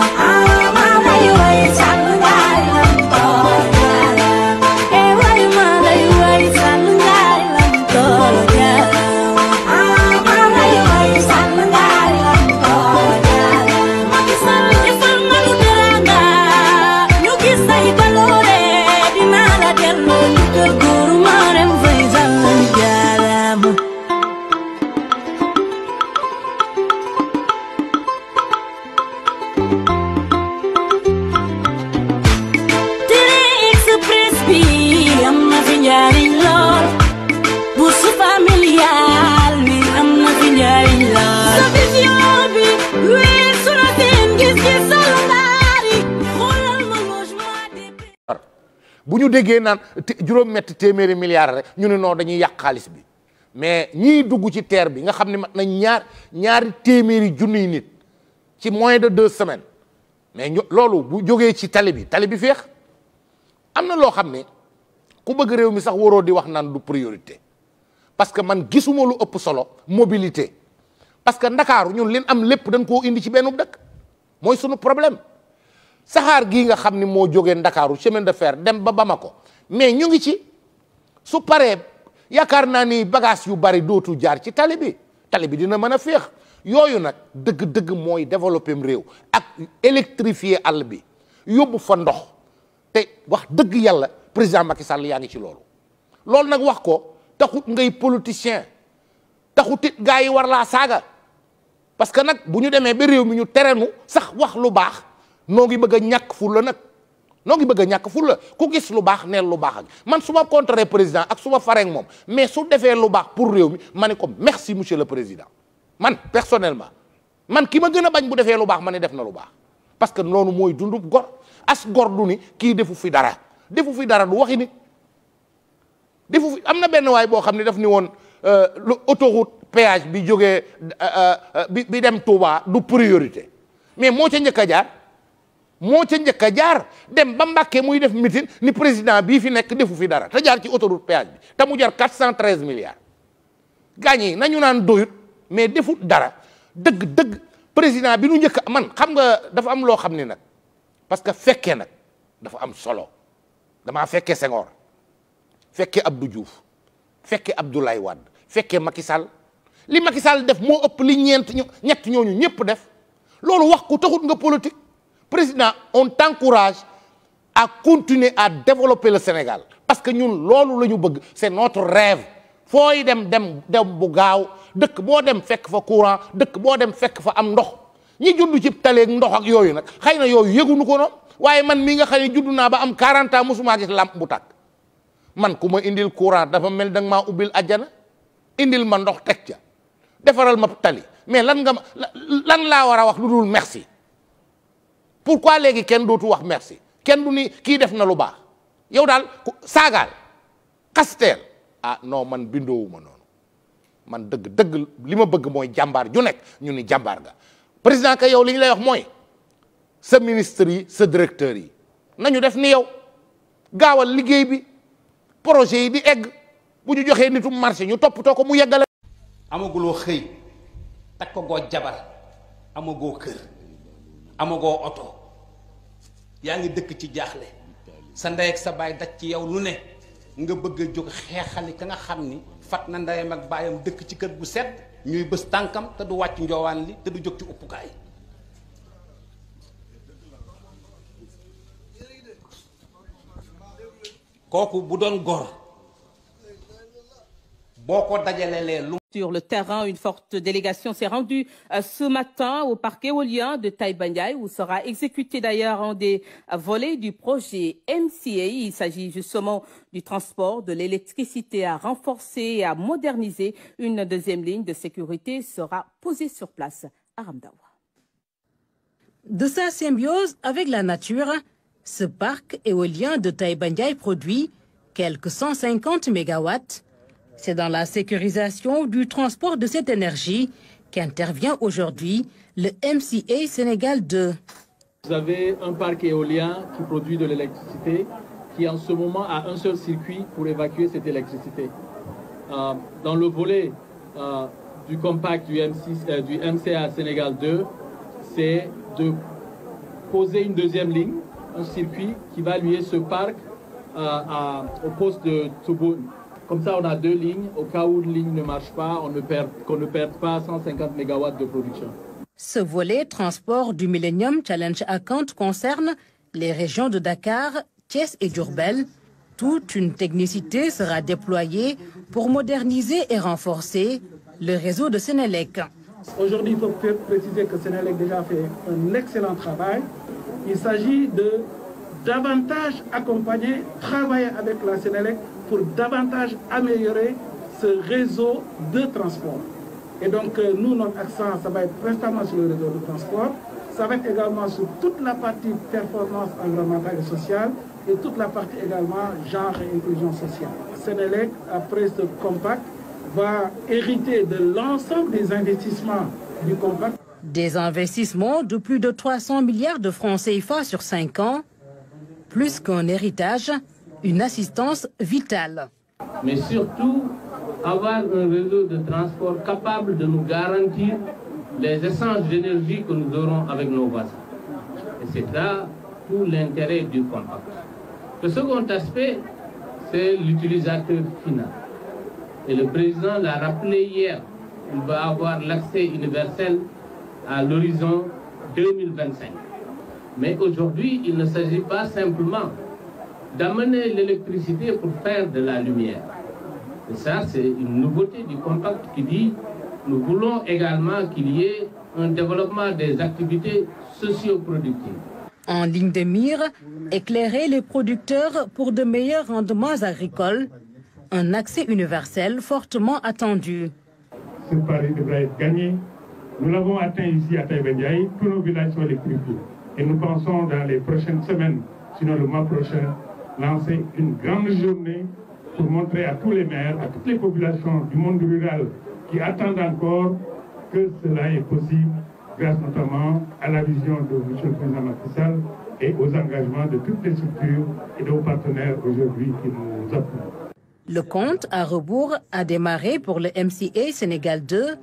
maa lay waay Sall Ngaari lam tooro jaarama waay maa lay waay Sall Ngaari lam tooro jaarama maa lay waay Sall Ngaari lam tooro jaarama Macky Sall defal nga nu teranga ñu gis say baloore dinaa la delloo ñu kër góoru Marème Faye Sall jaarama Express bi am na fi njariñ lool bourse familiale bi am na fi njariñ lool sa vision bi weesu na seen gis-gis Sall Ngaari xoolal ma logement bu ñu déggee naan juróom-ñetti téeméeri milliards rek ñu ne non dañuy yàq xaalis bi mais ñii dugg ci terre bi nga xam ne mat nañ ñaari téeméeri junniy nit ci moins de 2 semaines mais loolu bu jógee ci tali bi féex am na loo xam ne ku bëgg réew mi sax waroo di wax naan du priorité parce que man gisuma lu ëpp solo mobilité parce que ndakaaru ñun leen am lépp dañ koo indi ci benn dëkk mooy sunu problème saxaar gii nga xam ni moo jógee ndakaaru chemin de fer dem ba Bamako mais ñu ngi ci su paree yaakaar naa ni bagage yu bari dootu jaar ci tali bi dina mën a féex yooyu nag dëgg-dëgg mooy développer réew ak électrifier àll bi yóbbu fa ndox te wax dëgg yàlla président Macky Sall yaa ngi ci loolu nag wax ko taxut ngay politicien taxut it gars yi war laa saaga parce que nag bu ñu demee ba réew mi ñu terenu sax wax lu baax noo ngi bëgg a ñàkk fulla nag noo ngi bëgg a ñàkk fulla ku gis lu baax neel lu baax ak man su ma contrer président ak su ma fareek moom mais su defee lu baax pour réew mi ma ne ko merci monsieur le président man personnellement man ki ma gën a bañ bu defee lu baax ma ne def na lu baax parce que noonu mooy dundu gor as gor du ni kii defu fi dara du waxi nit defu fi am na benn waay boo xam ne daf ni woon lu autoroute péage bi jógee bi dem Touba du priorité mais moo ca njëkk a jaar dem ba Mbàkke muy def meeting ni président bii fi nekk defu fi dara te jaar ci autoroute péage bi te mu jar 413 milliards gaañ yi nañu naan doyut mais defut dara dëgg président bi nu njëkk man xam nga dafa am loo xam ne nag parce que fekkee nag dafa am solo damaa fekkee Senghor fekkee Abdou Diouf fekkee Abdoulaye Wade fekkee Macky Sall li Macky Sall def moo ëpp li ñett ñooñu ñëpp def loolu wax ku taxut nga politique président on t'encourage à continuer à développer le Sénégal parce que ñun loolu la ñu bëgg c'est notre rêve fooy dem bu gaaw dëkk boo dem fekk fa courant dëkk boo dem fekk fa am ndox ñi judd ci taleeg ndox ak yooyu nag xëy na yooyu yëgunu ko noonu waaye man mii nga xam ne judd naa ba am 40 ans mosumaa gis lampe bu tàkk man ku ma indil courant dafa mel da nga maa ubbil ajjana indil ma ndox teg ca defaral ma tali mais lan laa war a wax lu dul merci pourquoi léegi kenn dootu wax merci kenn du ni kii def na lu baax yow daal saagaal xasteel non man bindoowuma noonu man dëgg li ma bëgg mooy jàmbaar ju nekk ñu ni jàmbaar nga président ka yow li ñu lay wax mooy sa ministre yi sa directeur yi nañu def ni yow gaawal liggéey bi projet yi di egg bu ñu joxee nitu marché ñu toppatoo ko mu yeggale. amaguloo xëy takkagoo jabar amagoo kër amagoo oto yaa ngi dëkk ci jaaxle sa ndey ak sa baay daj ci yow lu ne nga bëgg a jóg xeexali ka nga xam ni fat na ndeyam ak baayam dëkk ci kër gu set ñuy bës tànkam te du wàcc njoowaan li te du jóg ci uppukaay kooku bu doon gor boo ko dajalelee lu Sur le terrain, une forte délégation s'est rendue ce matin au parc éolien de Taïba Ndiaye, où sera exécuté d'ailleurs un des volets du projet MCA. Il s'agit justement du transport de l'électricité à renforcer et à moderniser. Une deuxième ligne de sécurité sera posée sur place à Ramdawa. De sa symbiose avec la nature, ce parc éolien de Taïba Ndiaye produit quelques 150 mégawatts. C'est dans la sécurisation du transport de cette énergie qu'intervient aujourd'hui le MCA Sénégal 2. Vous avez un parc éolien qui produit de l'électricité, qui en ce moment a un seul circuit pour évacuer cette électricité. Dans le volet du compact du MCA Sénégal 2, c'est de poser une deuxième ligne, un circuit qui va lier ce parc au poste de Touboune. Comme ça, on a deux lignes. Au cas où une ligne ne marche pas, qu'on ne perde pas 150 MW de production. Ce volet transport du Millennium Challenge Account concerne les régions de Dakar, Thiès et Diourbel. Toute une technicité sera déployée pour moderniser et renforcer le réseau de Sénélec. Aujourd'hui, il faut préciser que Sénélec déjà fait un excellent travail. Il s'agit de davantage accompagner, travailler avec la Sénélec pour davantage améliorer ce réseau de transport. Et donc, nous, notre accent, ça va être principalement sur le réseau de transport. Ça va être également sur toute la partie performance environnementale et sociale et toute la partie également genre et inclusion sociale. Sénélec, après ce compact, va hériter de l'ensemble des investissements du compact. Des investissements de plus de 300 milliards de francs CFA sur 5 ans. Plus qu'un héritage, une assistance vitale. Mais surtout, avoir un réseau de transport capable de nous garantir les échanges d'énergie que nous aurons avec nos voisins. Et c'est là tout l'intérêt du compact. Le second aspect, c'est l'utilisateur final. Et le président l'a rappelé hier, il va avoir l'accès universel à l'horizon 2025. Mais aujourd'hui, il ne s'agit pas simplement d'amener l'électricité pour faire de la lumière. Et ça, c'est une nouveauté du compact qui dit nous voulons également qu'il y ait un développement des activités socio-productives. En ligne de mire, éclairer les producteurs pour de meilleurs rendements agricoles, un accès universel fortement attendu. Ce pari devrait être gagné. Nous l'avons atteint ici à Taïba Ndiaye, tous nos villages sont électrifiés. Et nous pensons dans les prochaines semaines, sinon le mois prochain, lancer une grande journée pour montrer à tous les maires, à toutes les populations du monde rural qui attendent encore que cela est possible, grâce notamment à la vision de M. le Président Macky Sall et aux engagements de toutes les structures et de nos partenaires aujourd'hui qui nous appuient. Le compte à rebours a démarré pour le MCA Sénégal 2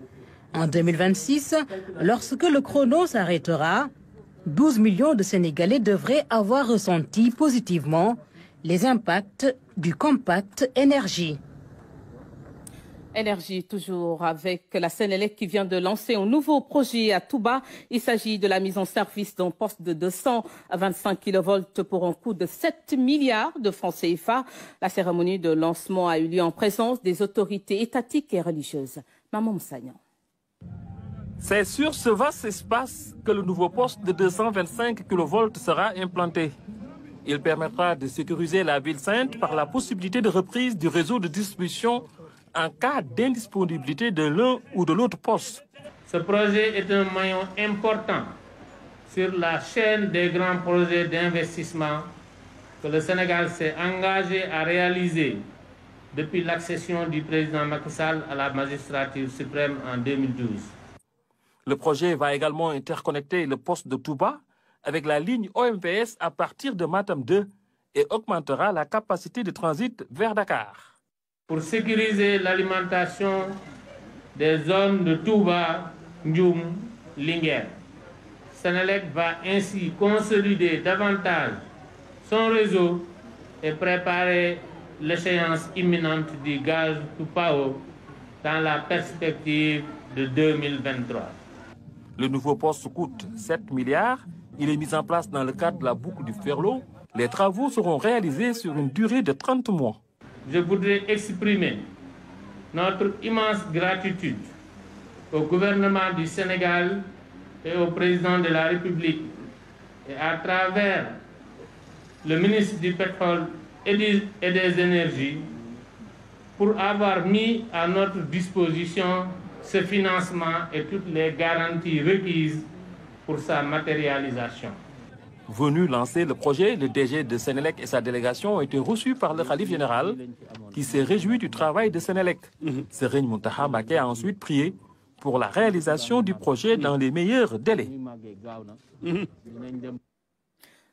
en 2026. Lorsque le chrono s'arrêtera, 12 millions de Sénégalais devraient avoir ressenti positivement les impacts du compact énergie. Énergie, toujours avec la Sénélec qui vient de lancer un nouveau projet à Touba. Il s'agit de la mise en service d'un poste de 225 kV pour un coût de 7 milliards de francs CFA. La cérémonie de lancement a eu lieu en présence des autorités étatiques et religieuses. Maman Moussagnan. C'est sur ce vaste espace que le nouveau poste de 225 kV sera implanté. Il permettra de sécuriser la ville sainte par la possibilité de reprise du réseau de distribution en cas d'indisponibilité de l'un ou de l'autre poste. Ce projet est un maillon important sur la chaîne des grands projets d'investissement que le Sénégal s'est engagé à réaliser depuis l'accession du président Macky Sall à la magistrature suprême en 2012. Le projet va également interconnecter le poste de Touba avec la ligne OMVS à partir de Matam 2 et augmentera la capacité de transit vers Dakar. Pour sécuriser l'alimentation des zones de Touba, Ndioum, Linguère, Sénélec va ainsi consolider davantage son réseau et préparer l'échéance imminente du gaz Toupao dans la perspective de 2023. Le nouveau poste coûte 7 milliards. Il est mis en place dans le cadre de la boucle du Ferlo. Les travaux seront réalisés sur une durée de 30 mois. Je voudrais exprimer notre immense gratitude au gouvernement du Sénégal et au président de la République et à travers le ministre du Pétrole et des Énergies pour avoir mis à notre disposition ce financement et toutes les garanties requises pour sa matérialisation. Venu lancer le projet, le DG de Sénélec et sa délégation ont été reçus par le khalife général qui s'est réjoui du travail de Sénélec. Serigne Mountakha Mbacké a ensuite prié pour la réalisation du projet dans les meilleurs délais.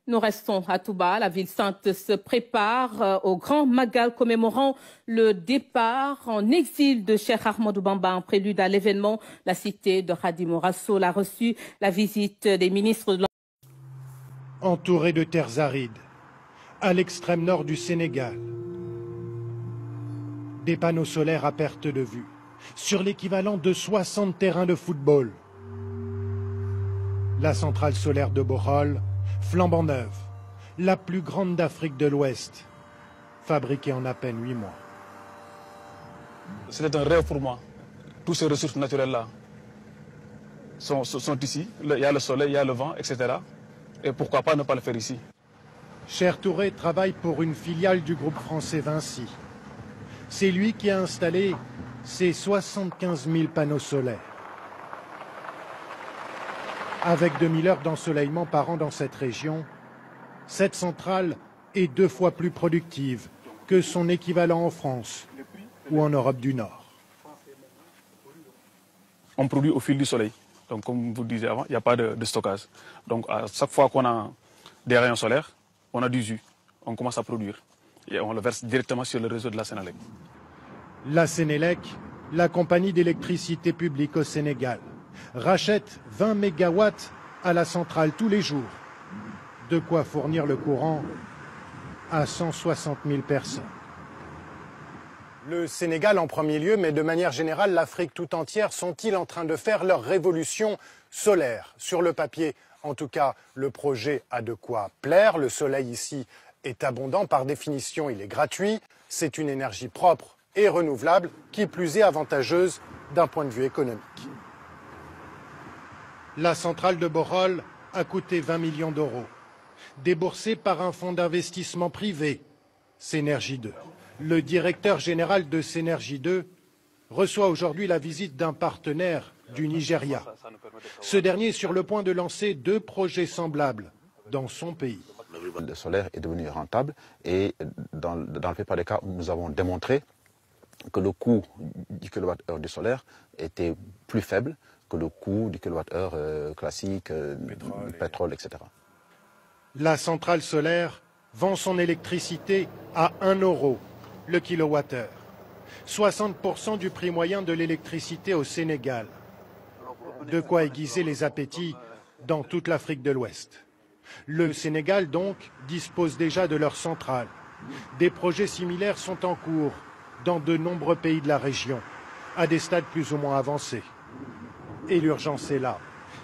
Nous restons à Touba. La ville sainte se prépare au grand Magal commémorant le départ en exil de Cheikh Ahmadou Bamba. En prélude à l'événement, la cité de Khadimou Rassoul a reçu la visite des ministres de entouré de terres arides, à l'extrême nord du Sénégal. Des panneaux solaires à perte de vue, sur l'équivalent de 60 terrains de football. La centrale solaire de Bohol, flambant neuve, la plus grande d'Afrique de l'Ouest, fabriquée en à peine 8 mois. C'était un rêve pour moi. Toutes ces ressources naturelles-là sont ici. Il y a le soleil, il y a le vent, etc. Et pourquoi pas ne pas le faire ici? Cher Touré travaille pour une filiale du groupe français Vinci. C'est lui qui a installé ces 75 000 panneaux solaires. Avec 2000 heures d'ensoleillement par an dans cette région, cette centrale est 2 fois plus productive que son équivalent en France ou en Europe du Nord. On produit au fil du soleil. Donc, comme vous le disiez avant, il n'y a pas de stockage. Donc, à chaque fois qu'on a des rayons solaires, on a du jus. On commence à produire. Et on le verse directement sur le réseau de la Sénélec. La Sénélec, la compagnie d'électricité publique au Sénégal, rachète 20 mégawatts à la centrale tous les jours. De quoi fournir le courant à 160 000 personnes. Le Sénégal en premier lieu, mais de manière générale, l'Afrique tout entière, sont-ils en train de faire leur révolution solaire? Sur le papier, en tout cas, le projet a de quoi plaire. Le soleil ici est abondant. Par définition, il est gratuit. C'est une énergie propre et renouvelable, qui plus est avantageuse d'un point de vue économique. La centrale de Bohol a coûté 20 millions d'euros, déboursée par un fonds d'investissement privé, Sénergie 2. Le directeur général de Sénergie 2 reçoit aujourd'hui la visite d'un partenaire du Nigeria. Ce dernier est sur le point de lancer 2 projets semblables dans son pays. Le solaire est devenu rentable et dans la plupart des cas, nous avons démontré que le coût du kilowattheure du solaire était plus faible que le coût du kilowattheure classique, pétrole, etc. La centrale solaire vend son électricité à 1 euro le kilowattheure, 60% du prix moyen de l'électricité au Sénégal. De quoi aiguiser les appétits dans toute l'Afrique de l'Ouest. Le Sénégal, donc, dispose déjà de leur centrale. Des projets similaires sont en cours dans de nombreux pays de la région, à des stades plus ou moins avancés. Et l'urgence est là,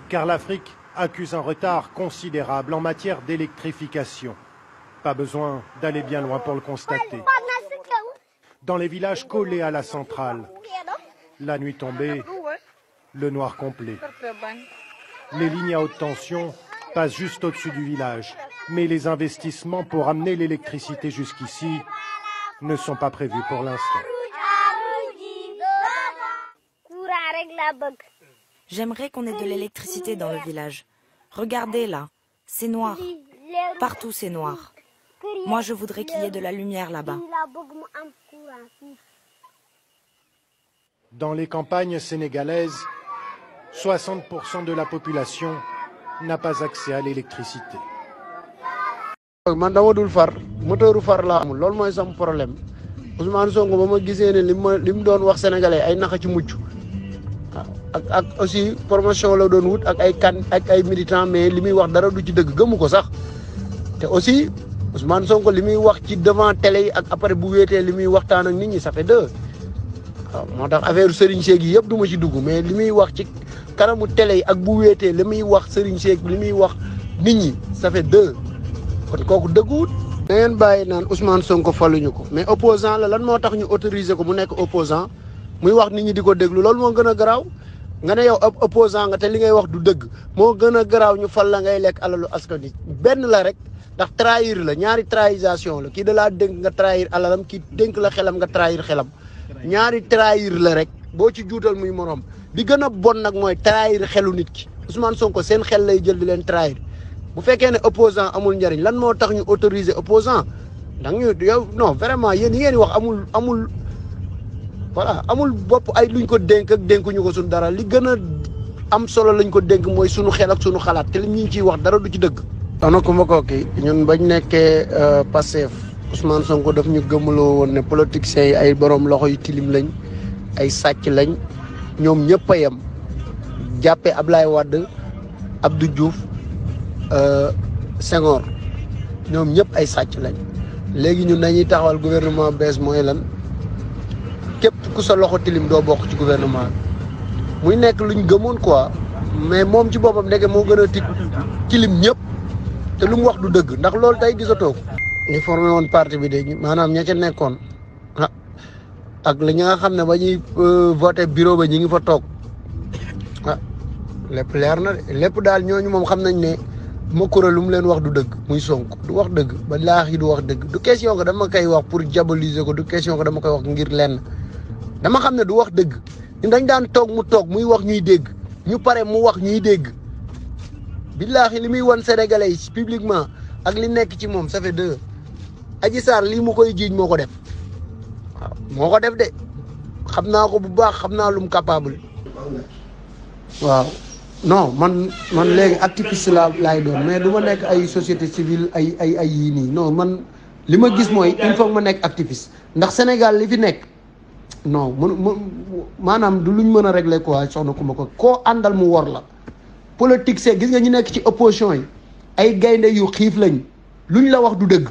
car l'Afrique accuse un retard considérable en matière d'électrification. Pas besoin d'aller bien loin pour le constater. Dans les villages collés à la centrale, la nuit tombée, le noir complet. Les lignes à haute tension passent juste au-dessus du village, mais les investissements pour amener l'électricité jusqu'ici ne sont pas prévus pour l'instant. J'aimerais qu'on ait de l'électricité dans le village. Regardez là, c'est noir. Partout c'est noir. Moi je voudrais qu'il y ait de la lumière là-bas. Dans les campagnes sénégalaises, 60% de la population n'a pas accès à l'électricité. man dama dul far moteuru far laa amul loolu mooy sam problème Ousmane Sonko ba ma gisee ne li mu doon wax sénégalais ay naxa ci mucc ak aussi promotion la doon wut ak ay militants mais li muy wax dara du ci dëgg gëmu ko sax te aussi Ousmane Sonko li muy wax ci devant télé yi ak après bu wéetee li muy waxtaan ak nit ñi ça fait 2 waaw moo tax affaire Serigne Cheikh yi yëpp du ma ci dugg mais li muy wax ci kanamu télé yi ak bu wéetee li muy wax Serigne Cheikh li muy wax nit ñi ça fait 2 kon kooku dëgguwut. da ngeen bàyyi naan Ousmane Sonko faluñu ko mais opposant la lan moo tax ñu autoriser ko mu nekk opposant muy wax nit ñi di ko déglu loolu moo gën a garaaw nga ne yow ab opposant nga te li ngay wax du dëgg moo gën a garaaw ñu fal la ngay lekk alalu askan wi benn la rek ndax trahir la ñaari trahisation la kii da laa dénk nga trahir alalam kii dénk la xelam nga trahir xelam ñaari trahir la rek boo ci juutal muy morom bi gën a bon nag mooy trahir xelu nit ki Ousmane Sonko seen xel lay jël di leen trahir bu fekkee ne opposant amul njariñ lan moo tax ñu autoriser opposant ndax ñu yow non vraiment yéen yi ngeen di wax amul voilà amul bopp ay luñ ko dénk ak dénkuñu ko suñ dara li gën a am solo lañ ko dénk mooy sunu xel ak sunu xalaat te li ñu ciy wax dara du ci dëgg. ana ko ma kooki ñun bañ nekkee Pastef Ousmane Sonko daf ñu gëmuloo woon ne politiciens yi ay borom loxo yu tilim lañ ay sàcc lañ ñoom ñëpp a yem jàppee Ablaye Wade Abdou Diouf Senghor ñoom ñëpp ay sàcc lañ léegi ñun dañuy taxawal gouvernement bees mooy lan képp ku sa loxo tilim doo bokk ci gouvernement bi muy nekk luñ gëmoon quoi mais moom ci boppam ndeke moo gën a tilim ñëpp te lu mu wax du dëgg ndax loolu tey gisatoo ko. ñu formé woon parti bi de maanaam ña ca nekkoon ak li nga xam ne ba ñuy voté bureau ba ñi ngi fa toog lépp leer na de lépp daal ñooñu moom xam nañ ne Makura lu mu leen wax du dëgg muy Sonko du wax dëgg ba laax yi du wax dëgg du question que dama koy wax pour diaboliser ko du question que dama koy wax ngir lenn dama xam ne du wax dëgg ñun dañ daan toog mu toog muy wax ñuy dégg ñu pare mu wax ñuy dégg billaahi li muy wan sénégalais yi publiquement ak li nekk ci moom ça fait deux Adji Sarr lii mu koy jiiñ moo ko def waaw moo ko def de xam naa ko bu baax xam naa lu mu capable waaw non man léegi activiste laay doon mais du ma nekk ay société civile ay yii nii non man li ma gis mooy il faut ma nekk activiste ndax Sénégal li fi nekk non maanaam du luñ mën a régler quoi soxna Coumba ko koo àndal mu wor la politique c'est gis nga ñu nekk ci opposition yi ay gaynde yu xiif lañ luñ la wax du dëgg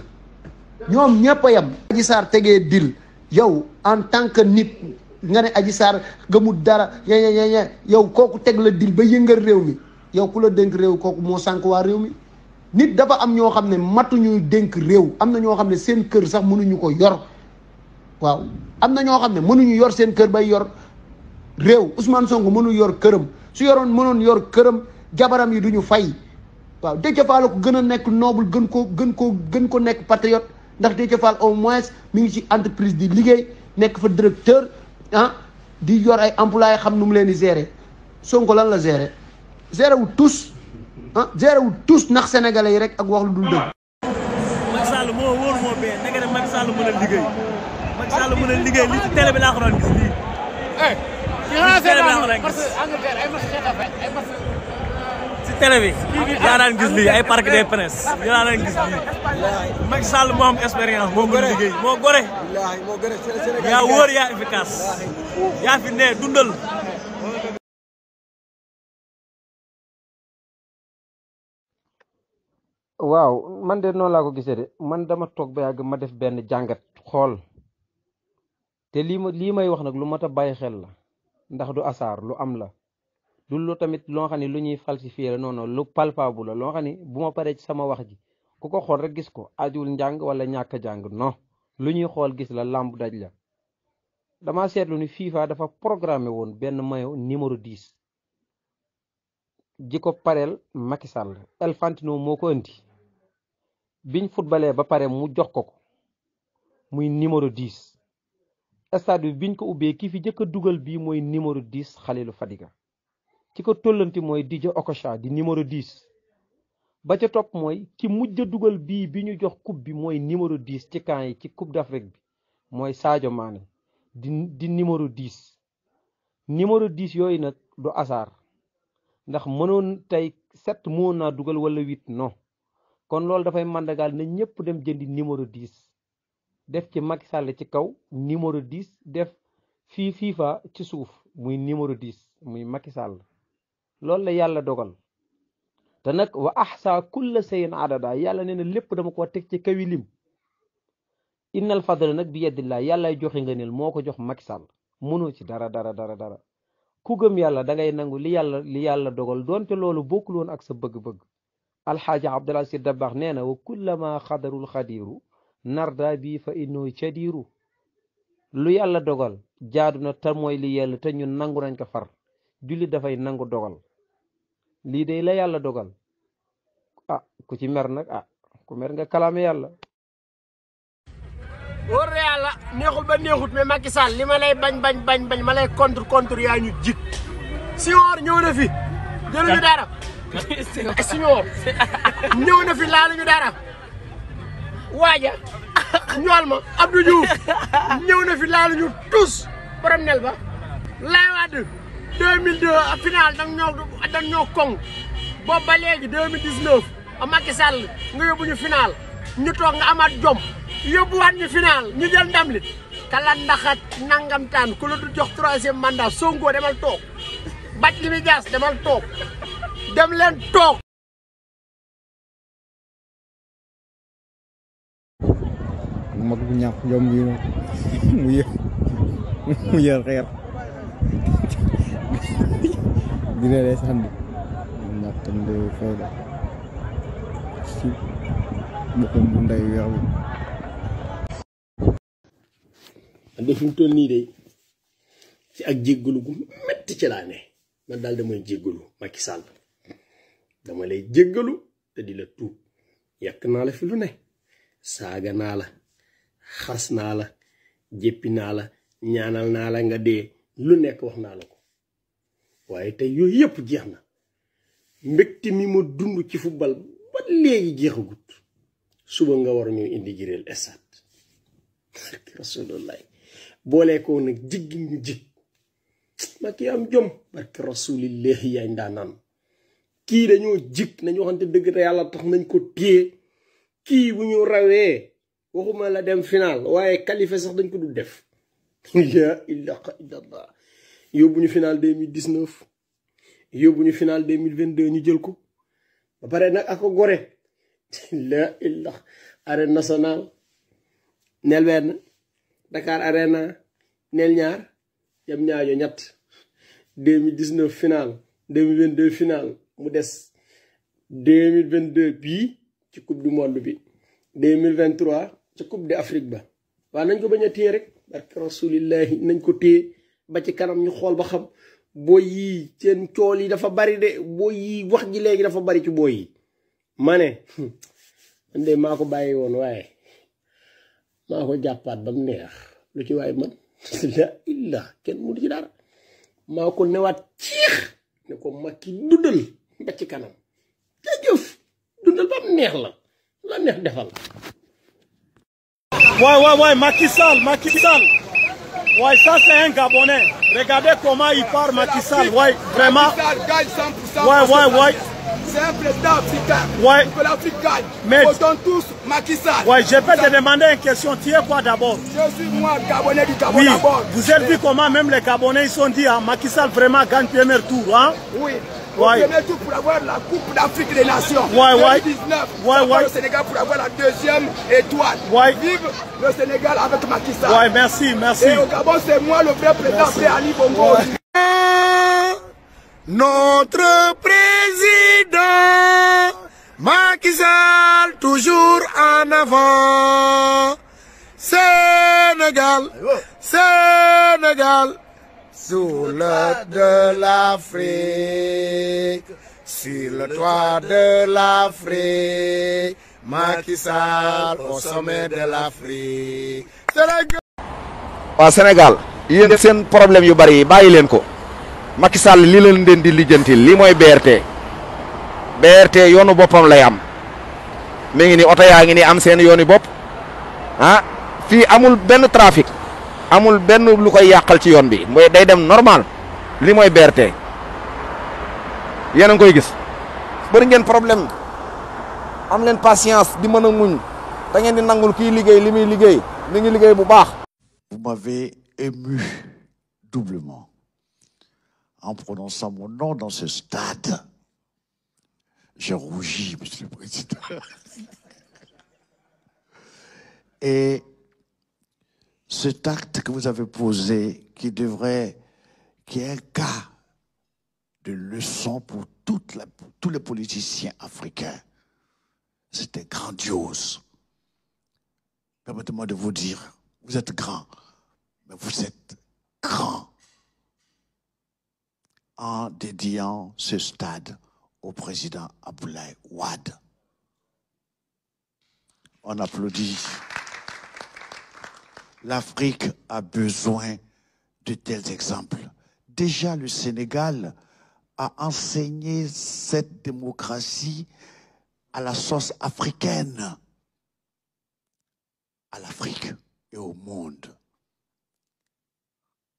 ñoom ñëpp a yem. Adji Sarr tegee dil yow en tant que nit nga ne Adji Sarr gëmul dara yow kooku teg la dil ba yëngal réew mi yow ku la dénk réew kooku moo sànq waa réew mi nit dafa am ñoo xam ne matuñu dénk réew am na ñoo xam ne seen kër sax mënuñu ko yor waaw am na ñoo xam ne mënuñu yor seen kër bay yor réew Ousmane Sonko mënu yor këram su yoroon mënoon yor këram jabaram yi duñu fay waaw Déthié Fall ko gën a nekk noble gën ko nekk patriote ndax Déthié Fall au moins mi ngi ci entreprise di liggéey nekk fa directeur di yor ay employés xam nu mu leen di gérer Sonko lan la gérer wu tous gérer wu tous ndax sénégalais yi rek ak wax lu dul dëgg. Macky Sall moo wóor moo bee naka ne Macky Sall mën a liggéey Macky Sall mën a liggéey li ci télé bi laa ko doon gis lii. ci télé bi laa daan gis lii ay Parc des Princes yi laa daan gis lii Macky Sall moo am expérience moo mën a liggéey moo gore yaa wóor yaa efficace yaa fi ne dundal. waaw man de noonu laa ko gisee de man dama toog ba yàgg ma def benn jàngat xool te lii may wax nag lu mat a bàyyi xel la ndax du asaar lu am la du lu tamit loo xam ne lu ñuy falsifier la non lu palpable la loo xam ne bu ma paree ci sama wax ji ku ko xool rek gis ko ajuwul njàng wala ñàkk a jàng non lu ñuy xool gis la làmb daj la dama seetlu ni FIFA dafa programmé woon benn maillot numéro 10 ji ko pareel Macky Sall Infantino moo ko indi biñ footballee ba pare mu jox ko muy numéro 10 stade bi biñ ko ubbee ki fi jëkk a dugal bii mooy numéro 10 Khalilou Fadiga ki ko tollanti mooy Didier Okocha di numéro 10 ba ca topp mooy ki mujj a dugal bii bi ñu jox coupe bi mooy numéro 10 ci camp yi ci coupe d'Afrique bi mooy Sadio Mané di numéro 10 numéro 10 yooyu nag du hasard ndax mënoon tey 7 moo naa dugal wala 8 non kon loolu dafay màndagal na ñëpp dem jëndi numéro 10 def ci Macky Sall ci kaw numéro 10 def fii FIFA ci suuf muy numéro 10 muy Macky Sall loolu la yàlla dogal te nag wa ahsa kulla shay'in adada yàlla nee na lépp dama ko teg ci kawi lim innal fadla nag bi yadillah yàllay joxe ngëneel moo ko jox Macky Sall mënoo ci dara ku gëm yàlla da ngay nangu li yàlla dogal doonte loolu bokkul woon ak sa bëgg-bëgg alxaaji Abdul Aziz Dabakh nee na wa kullama xadarul xadiru narda bi fa inno cadiru lu yàlla dogal jaadu na te mooy li yell te ñun nangu nañ ko far jullit dafay nangu dogal lii de la yàlla dogal ah ku ci mer nag ah ku mer nga kalaame yàlla. wóor na yàlla neexul ba neexut mais Macky Sall li ma lay bañ ma lay contre yaa ñu jig Senghor ñëw na fi jëluñu dara Senghor ñëw na fi laaluñu dara waaja ñool ma Abdou Diouf ñëw na fi laaluñu tous premier ba Laye Wade 2002 final dañ ñoo koŋ boobu ba léegi 2019 a Macky Sall nga yóbbu ñu final ñu toog nga amaat jom yóbbuwaat ñu final ñu jël ndam li kala ndaxat nangam taan ku la du jox 3e mandat Sonko demal toog bàcc li muy jaas demal toog dem leen toog. mag bu ñàkk jom bi mu yër xeer dina lay sànni ñàkk ndey fayda si boppam bu ndey weex bi man de fi mu toll nii de ci ak jéggalu gu metti ci laa ne man daal damay jéggalu Macky Sall dama lay jéggalu te di la tuub yàq naa la fi lu ne saaga naa la xas naa la jéppi naa la ñaanal naa la nga dee lu nekk wax naa la ko waaye tey yooyu yëpp jeex na mbégte mi ma dund ci football ba léegi jeexagut suba nga war ñoo indi jireel esat rasulullah boolee ko nag jiggi ñu jig ma ki am jom barke rasulillahi yaay ndaanaan kii dañoo jig nañu waxante dëgg te yàlla tax nañ ko téye kii bu ñu rawee waxuma la dem final waaye qualifié sax dañ ko du def ya ilaha illallah yóbbu ñu final 2019 yóbbu ñu final 2022 ñu jël ko ba pare nag ako gore la ilaha arène nationale neel benn Dakar Arena neel ñaar jam ñaajo ñett 2019 final 2022 final mu des 2022 bii ci coupe du monde bi 2023 ci coupe d'Afrique ba waaw nañ ko bañ a téye rek barke rasulillahi nañ ko téye ba ci kanam ñu xool ba xam booy yi seen cool yi dafa bari de booy yi wax ji léegi dafa bari ci booy yi ma ne man de maa ko bàyyi woon waaye maa ko jàppaat ba mu neex lu ci waaye man la illa kenn mu ci dara maa ko newaat ciix ne ko Macky dundal ba ci kanam jëf dundal ba mu neex la neex defal. Ouais, Macky Sall. Ouais, ça c'est un Gabonais. Regardez comment il parle, Macky Sall. Ouais, vraiment. Macky Sall gagne 100%. Ouais. C'est un président africain. Ouais. Que l'Afrique gagne. Mais votons tous Macky Sall. Ouais, je peux te demander une question. Tu es quoi d'abord? Je suis moi, Gabonais du Gabon oui. d'abord. Vous avez vu comment même les Gabonais ils sont dit, hein, Macky Sall vraiment gagne le premier tour, hein? Oui. Ouais. Premier tour pour avoir la Coupe d'Afrique des Nations. Ouais. 2019. Ouais. Le Sénégal pour avoir la 2e étoile. Ouais. Vive le Sénégal avec Macky Sall. Ouais, merci. Et au Gabon, c'est moi le vrai président, c'est Ali Bongo. Ouais. Notre président Macky Sall toujours en avant. Sénégal, sous le de l'Afrique, sur le toit de l'Afrique, Macky Sall au sommet de l'Afrique. waa Sénégal yéen seen problème yu bari yi bàyyi leen ko Macky Sall li leen den di lijjantil li mooy BRT yoonu boppam lay am mi ngi ni oto yaa ngi ni am seen yooni bopp ah fii amul benn trafic amul benn lu koy yàqal ci yoon bi mooy day dem normal li mooy BRT yéen a ngi koy gis bëri ngeen problème am leen patience di mën a muñ da ngeen di nangul kii liggéey li muy liggéey mi ngi liggéey bu baax. Vous m'avez ému doublement en prononçant mon nom dans ce stade. J'ai rougi, Monsieur le Président. Et cet acte que vous avez posé, qui est un cas de leçon pour tous les politiciens africains, c'était grandiose. Permettez-moi de vous dire, vous êtes grand, mais vous êtes cran en dédiant ce stade au président Abdoulaye Wade. On applaudit. L'Afrique a besoin de tels exemples. Déjà, le Sénégal a enseigné cette démocratie à la sauce africaine, à l'Afrique et au monde.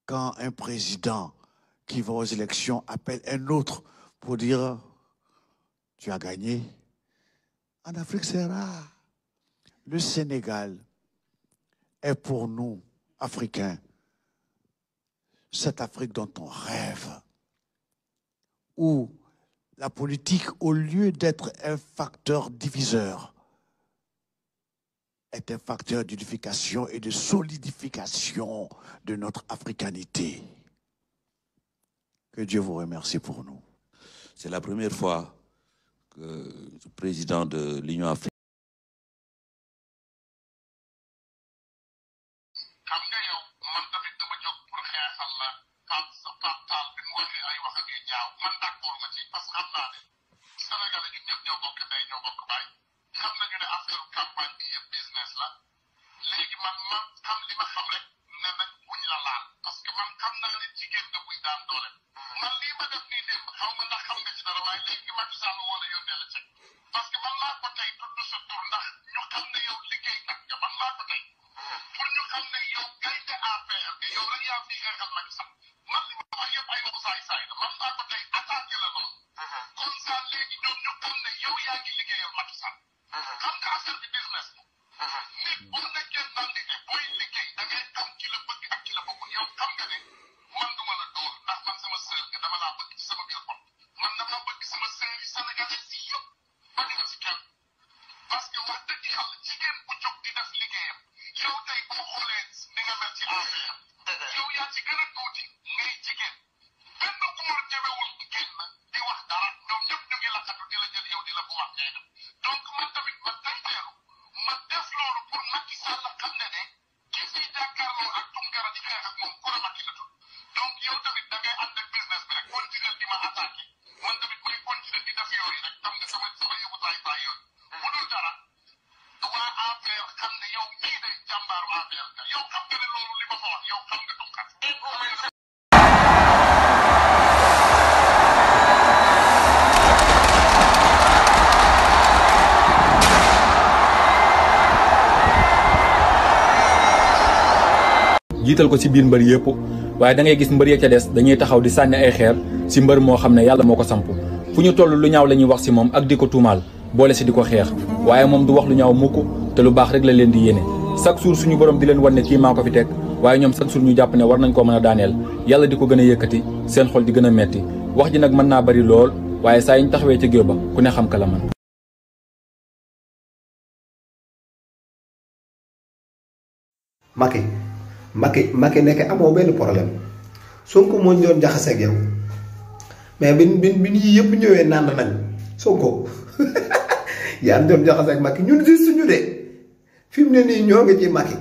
Quand un président qui va aux élections appelle un autre pour dire « tu as gagné », en Afrique c'est rare. Le Sénégal est pour nous, Africains, cette Afrique dont on rêve, où la politique, au lieu d'être un facteur diviseur, est un facteur d'unification et de solidification de notre africanité. Que Dieu vous remercie pour nous. C'est la première fois que le président de l'Union africaine jiital ko ci biir mbër yëpp waaye da ngay gis mbër ya ca des dañuy taxaw di sànni ay xeer ci mbër moo xam ne yàlla moo ko samp fu ñu toll lu ñaaw la ñuy wax ci moom ak di ko tuumaal boole ci di ko xeex waaye moom du wax lu ñaaw mukk te lu baax rek la leen di yéene chaque jour suñu borom di leen wan ne kii maa ko fi teg waaye ñoom chaque jour ñu jàpp ne war nañ koo mën a daaneel yàlla di ko gën a yëkkati seen xol di gën a metti wax ji nag mën naa bari lool waaye saa yiñ taxawee ci géew ba ku ne xam ka la man Macky nekk amoo benn problème Sonko moo ñu doon jaxase ak yow mais bin yii yëpp ñëwee naan nañ Sonko yaa ngi doon jaxase ak Macky ñun si suñu de fi mu ne nii ñoo ngi ci Macky.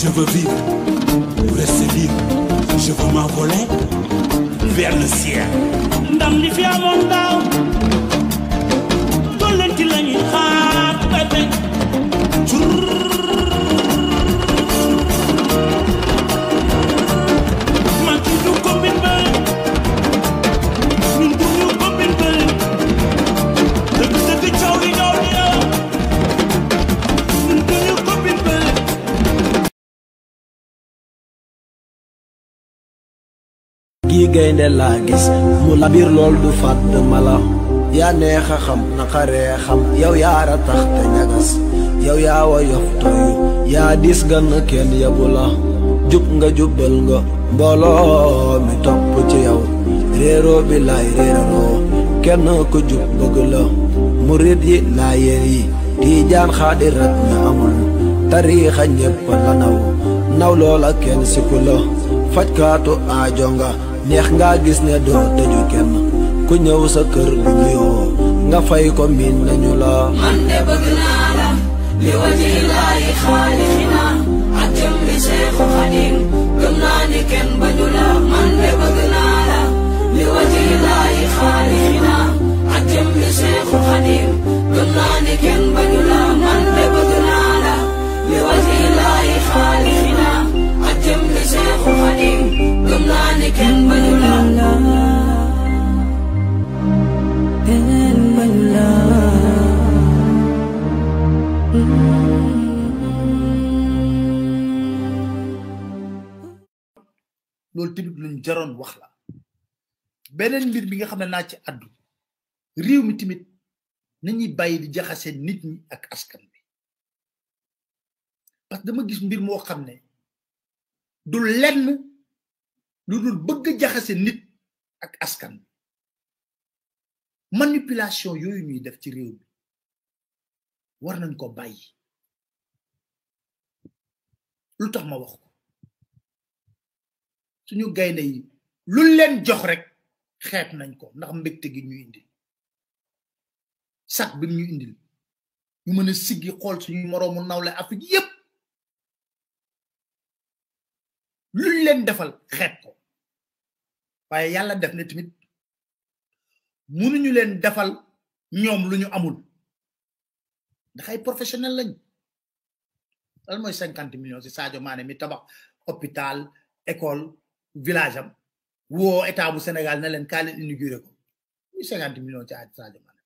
Je veux vivre, rester libre. Je veux m'envoler vers le ciel. Ndam li fi amoon daaw tollenti la ñuy xaar bébé. Man ki du combine ba ñun du ñu combine ba dëgg coow li ñëw di yow ñun du ñu combine ba. gi gaynde laa gis mu labir lool du fàdd mala yaa neex a xam naqaree xam yow yaa ra tax te ñagas yow yaa woyof toyu yaa dis gan kenn yabu la jub nga jubbal nga mbooloo mi topp ci yow réeroo bi laay réeroo kenn ko jub bëgg la murid yi laayeen yi tiijaan xaadir rat ña amul tariixa ñépp la naw loola kenn siku la fajkaatu aajo nga neex nga gis ne doo tëju kenn ku ñëw sa kër bu nuyoo nga fay ko miin nañu la man de bëgg naa la li waji laayi xaalixina ak jëmmi Seexu Xadim gëm naa ni kenn bañu la man de bëgg naa la li waji laayi xaalixina ak jëmmi Seexu Xadim gëm naa ni kenn bañu la man de bëgg naa la li waji laayi xaalixina ak jëmmi Seexu Xadim gëm naa ni kenn bañu la loolu tamit luñ jaroon wax la beneen mbir bi nga xam ne naa ci addu réew mi tamit nañuy bàyyi di jaxase nit ñi ak askan bi parce que dama gis mbir moo xam ne du lenn lu dul bëgg jaxase nit ak askan bi manipulation yooyu ñuy def ci réew mi war nañ ko bàyyi lu tax ma wax ko suñu gaynde yi lu leen jox rek xeeb nañ ko ndax mbégte gi ñu indil sax bi ñu indil ñu mën a siggi xool suñu moroomu nawle Afrique yépp luñ leen defal xeeb ko waaye yàlla def na tamit mënuñu leen defal ñoom lu ñu amul ndax ay professionnel lañ lan mooy 50 millions ci Sadio Mané mi tabax hôpital école village am woo état bu Sénégal ne leen kaa leen inauguré ko muy 50 millions ci Sadio Mané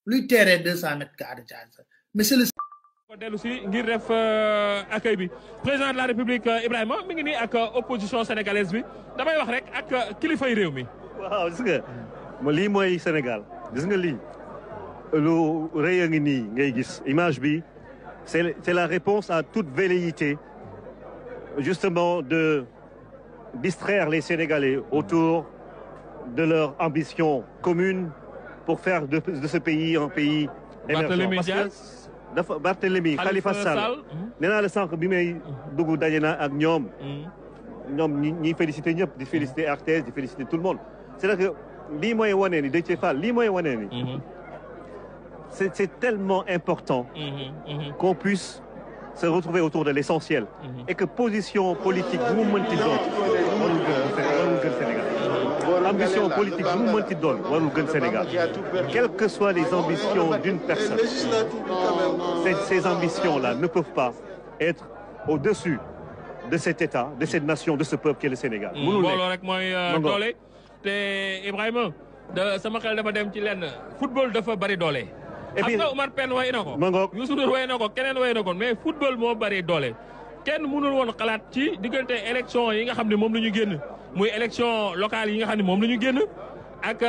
luy terrain 200 mètres carrés ci mais c'est le dellu si ngir def accueil bi président de la république Ibrahima mi ngi nii ak opposition sénégalaise bi damay wax rek ak kilifay réew mi. waaw gis nga ma lii mooy Sénégal gis nga lii lu rëy a ngi nii ngay gis image bi c'est la réponse à toute velléité justement de distraire les Sénégalais autour de leur ambition commune pour faire de ce pays un pays émergent. dafa Barthélémy Khalifa Sall nee naa la sànq bi may dugg daje na ak ñoom ñi félicité ñëpp di félicité RTS di félicité tout le monde c'est-à-dire que lii mooy wane ni Déthié Fall lii mooy wane ni c'est tellement important qu'on puisse se retrouver autour de l'essentiel et que position politique bu mu mënti doon warul gën Sénégal ambition politique bu mu mënti doon warul gën Sénégal quelles que soient les ambitions d'une personne ces ambitions-là ne peuvent pas être au-dessus de cet État de cette nation de ce peuple qui est le Sénégal mënul nekk rek mooy doole te Ibrahima sama xel dafa dem ci lenn football dafa bari doole et puis Omar Pène way na ko Youssou Ndour way na ko keneen way na ko mais football moo bari doole kenn mënul woon xalaat ci diggante élection yi nga xam ne moom la ñu génn muy élection locale yi nga xam ne moom la ñu génn ak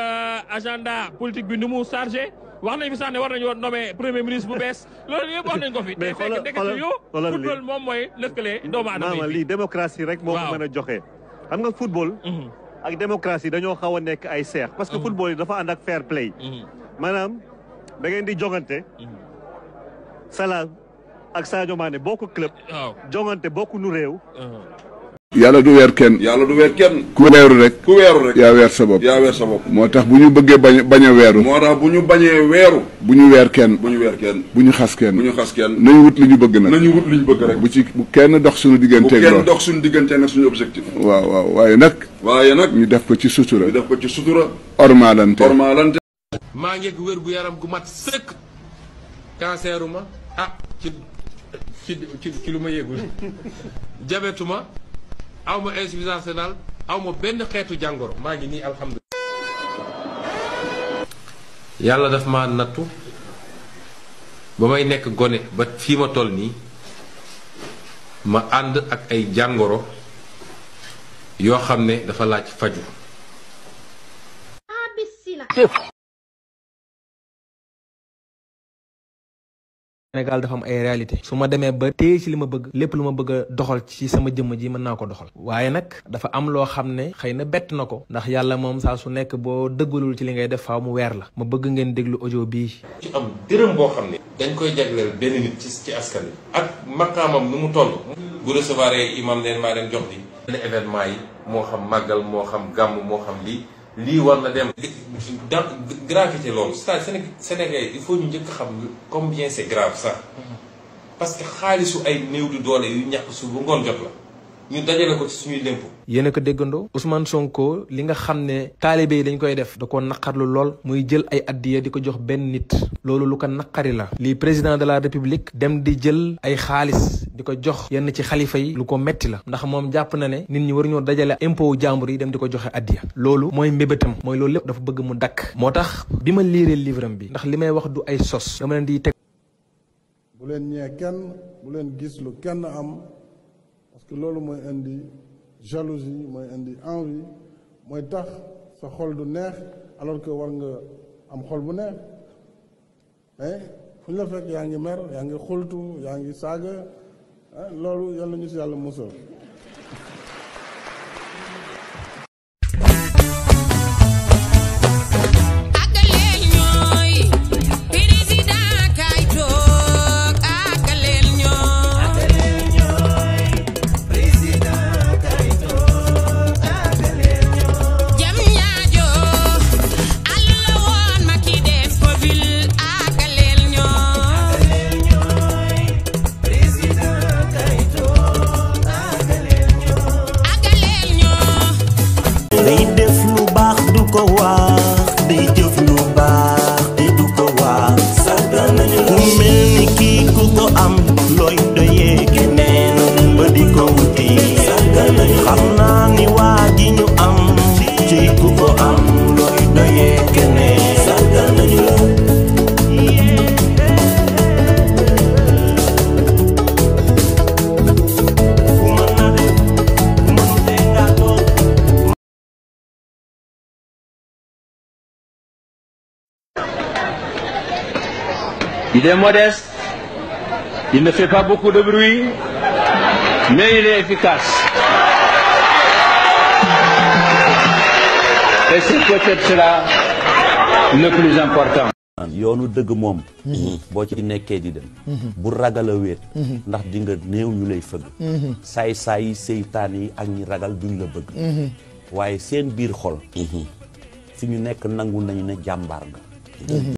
agenda politique bi ni mu chargé wax nañ fi sax ne war nañu woon nommer premier ministre bu bees loolu yëpp wax nañ ko fi te fekk ndekete yoo football moom mooy lëkkale doomu aadama yi lii démocratie rek moo ko mën a joxe xam nga football ak démocratie dañoo xaw a nekk ay seex parce que football yi dafa ànd ak fair play maanaam da ngeen di jogante Salah ak Sadio Mané bokku club jogante bokku nu réew yàlla du weer kenn yàlla du weer kenn ku weeru rek yaa weer sa bopp moo tax bu ñu bëggee bañ a weeru moo tax bu ñu bañee weeru bu ñu weer kenn bu ñu xas kenn nañu wut li ñu bëgg nag bu kenn dox suñu digganteeg loolu suñu objectif waaw waaye nag ñu def ko ci sutura ormalante maa ngi wér gu yaram gu mat sëkk canceruma ci lu ma yëgul jabetuma aw ma insuffisance rénale aw ma benn xeetu jàngoro maa ngi nii alhamdulilah. yàlla daf ma nattu ba may nekk gone ba fii ma toll nii ma ànd ak ay jàngoro yoo xam ne dafa laaj faju Pastef. Sénégal dafa am ay réalité su ma demee ba téye ci li ma bëgg lépp lu ma bëgg a doxal ci sama jëmm ji mën naa ko doxal waaye nag dafa am loo xam ne xëy na bett na ko ndax yàlla moom saa su nekk boo dëggalul ci li ngay def faaw mu weer la ma bëgg ngeen déglu audio bii. ci am dërëm boo xam ne dañ koy jagleel benn nit ci askan wi ak maqaamam nu mu toll bu recevoir imam leen maa leen jox di benn événement yi moo xam màggal moo xam gàmm moo xam lii war na dem dans gravité loolu c'est-à-dire Sénégal il faut ñu njëkk xam combien c'est grave ça parce que xaalisu ay néew di doole yu ñàkk su bu ngoon jot la ñu dajale ko ci suñuy lémp. yéen a ko déggandoo Ousmane Sonko li nga xam ne taalibe yi dañ koy def da ko naqarlu lool muy jël ay addiya di ko jox benn nit loolu lu ko naqari la lii président de la république dem di jël ay xaalis di ko jox yenn ci xalifa yi lu ko metti la ndax moom jàpp na ne nit ñi war ñoo dajale impôt jàmbur yi dem di ko joxe addiya loolu mooy mbébétam mooy loolu lépp dafa bëgg mu dakk moo tax bi ma liiree livre am bi ndax li may wax du ay sos dama leen di teg bu leen ñee kenn bu leen gis lu kenn am parce que loolu mooy indi jalousie mooy indi envie mooy tax sa xol du neex alors que war nga am xol bu neex mais fu ñu la fekk yaa ngi mer yaa ngi xultu yaa ngi saaga loolu yàlla ñu si yàlla musal. Il est modeste, il ne fait pas beaucoup de bruit, mais il est efficace. Et c'est peut-être cela le plus important. yoonu dëgg moom boo ci nekkee di dem bu ragal a wéet ndax di nga néew ñu lay fëgg saay-saay yi seytaan yi ak ñi ragal duñ la bëgg waaye seen biir xol fi ñu nekk nangu nañu ne jàmbaar nga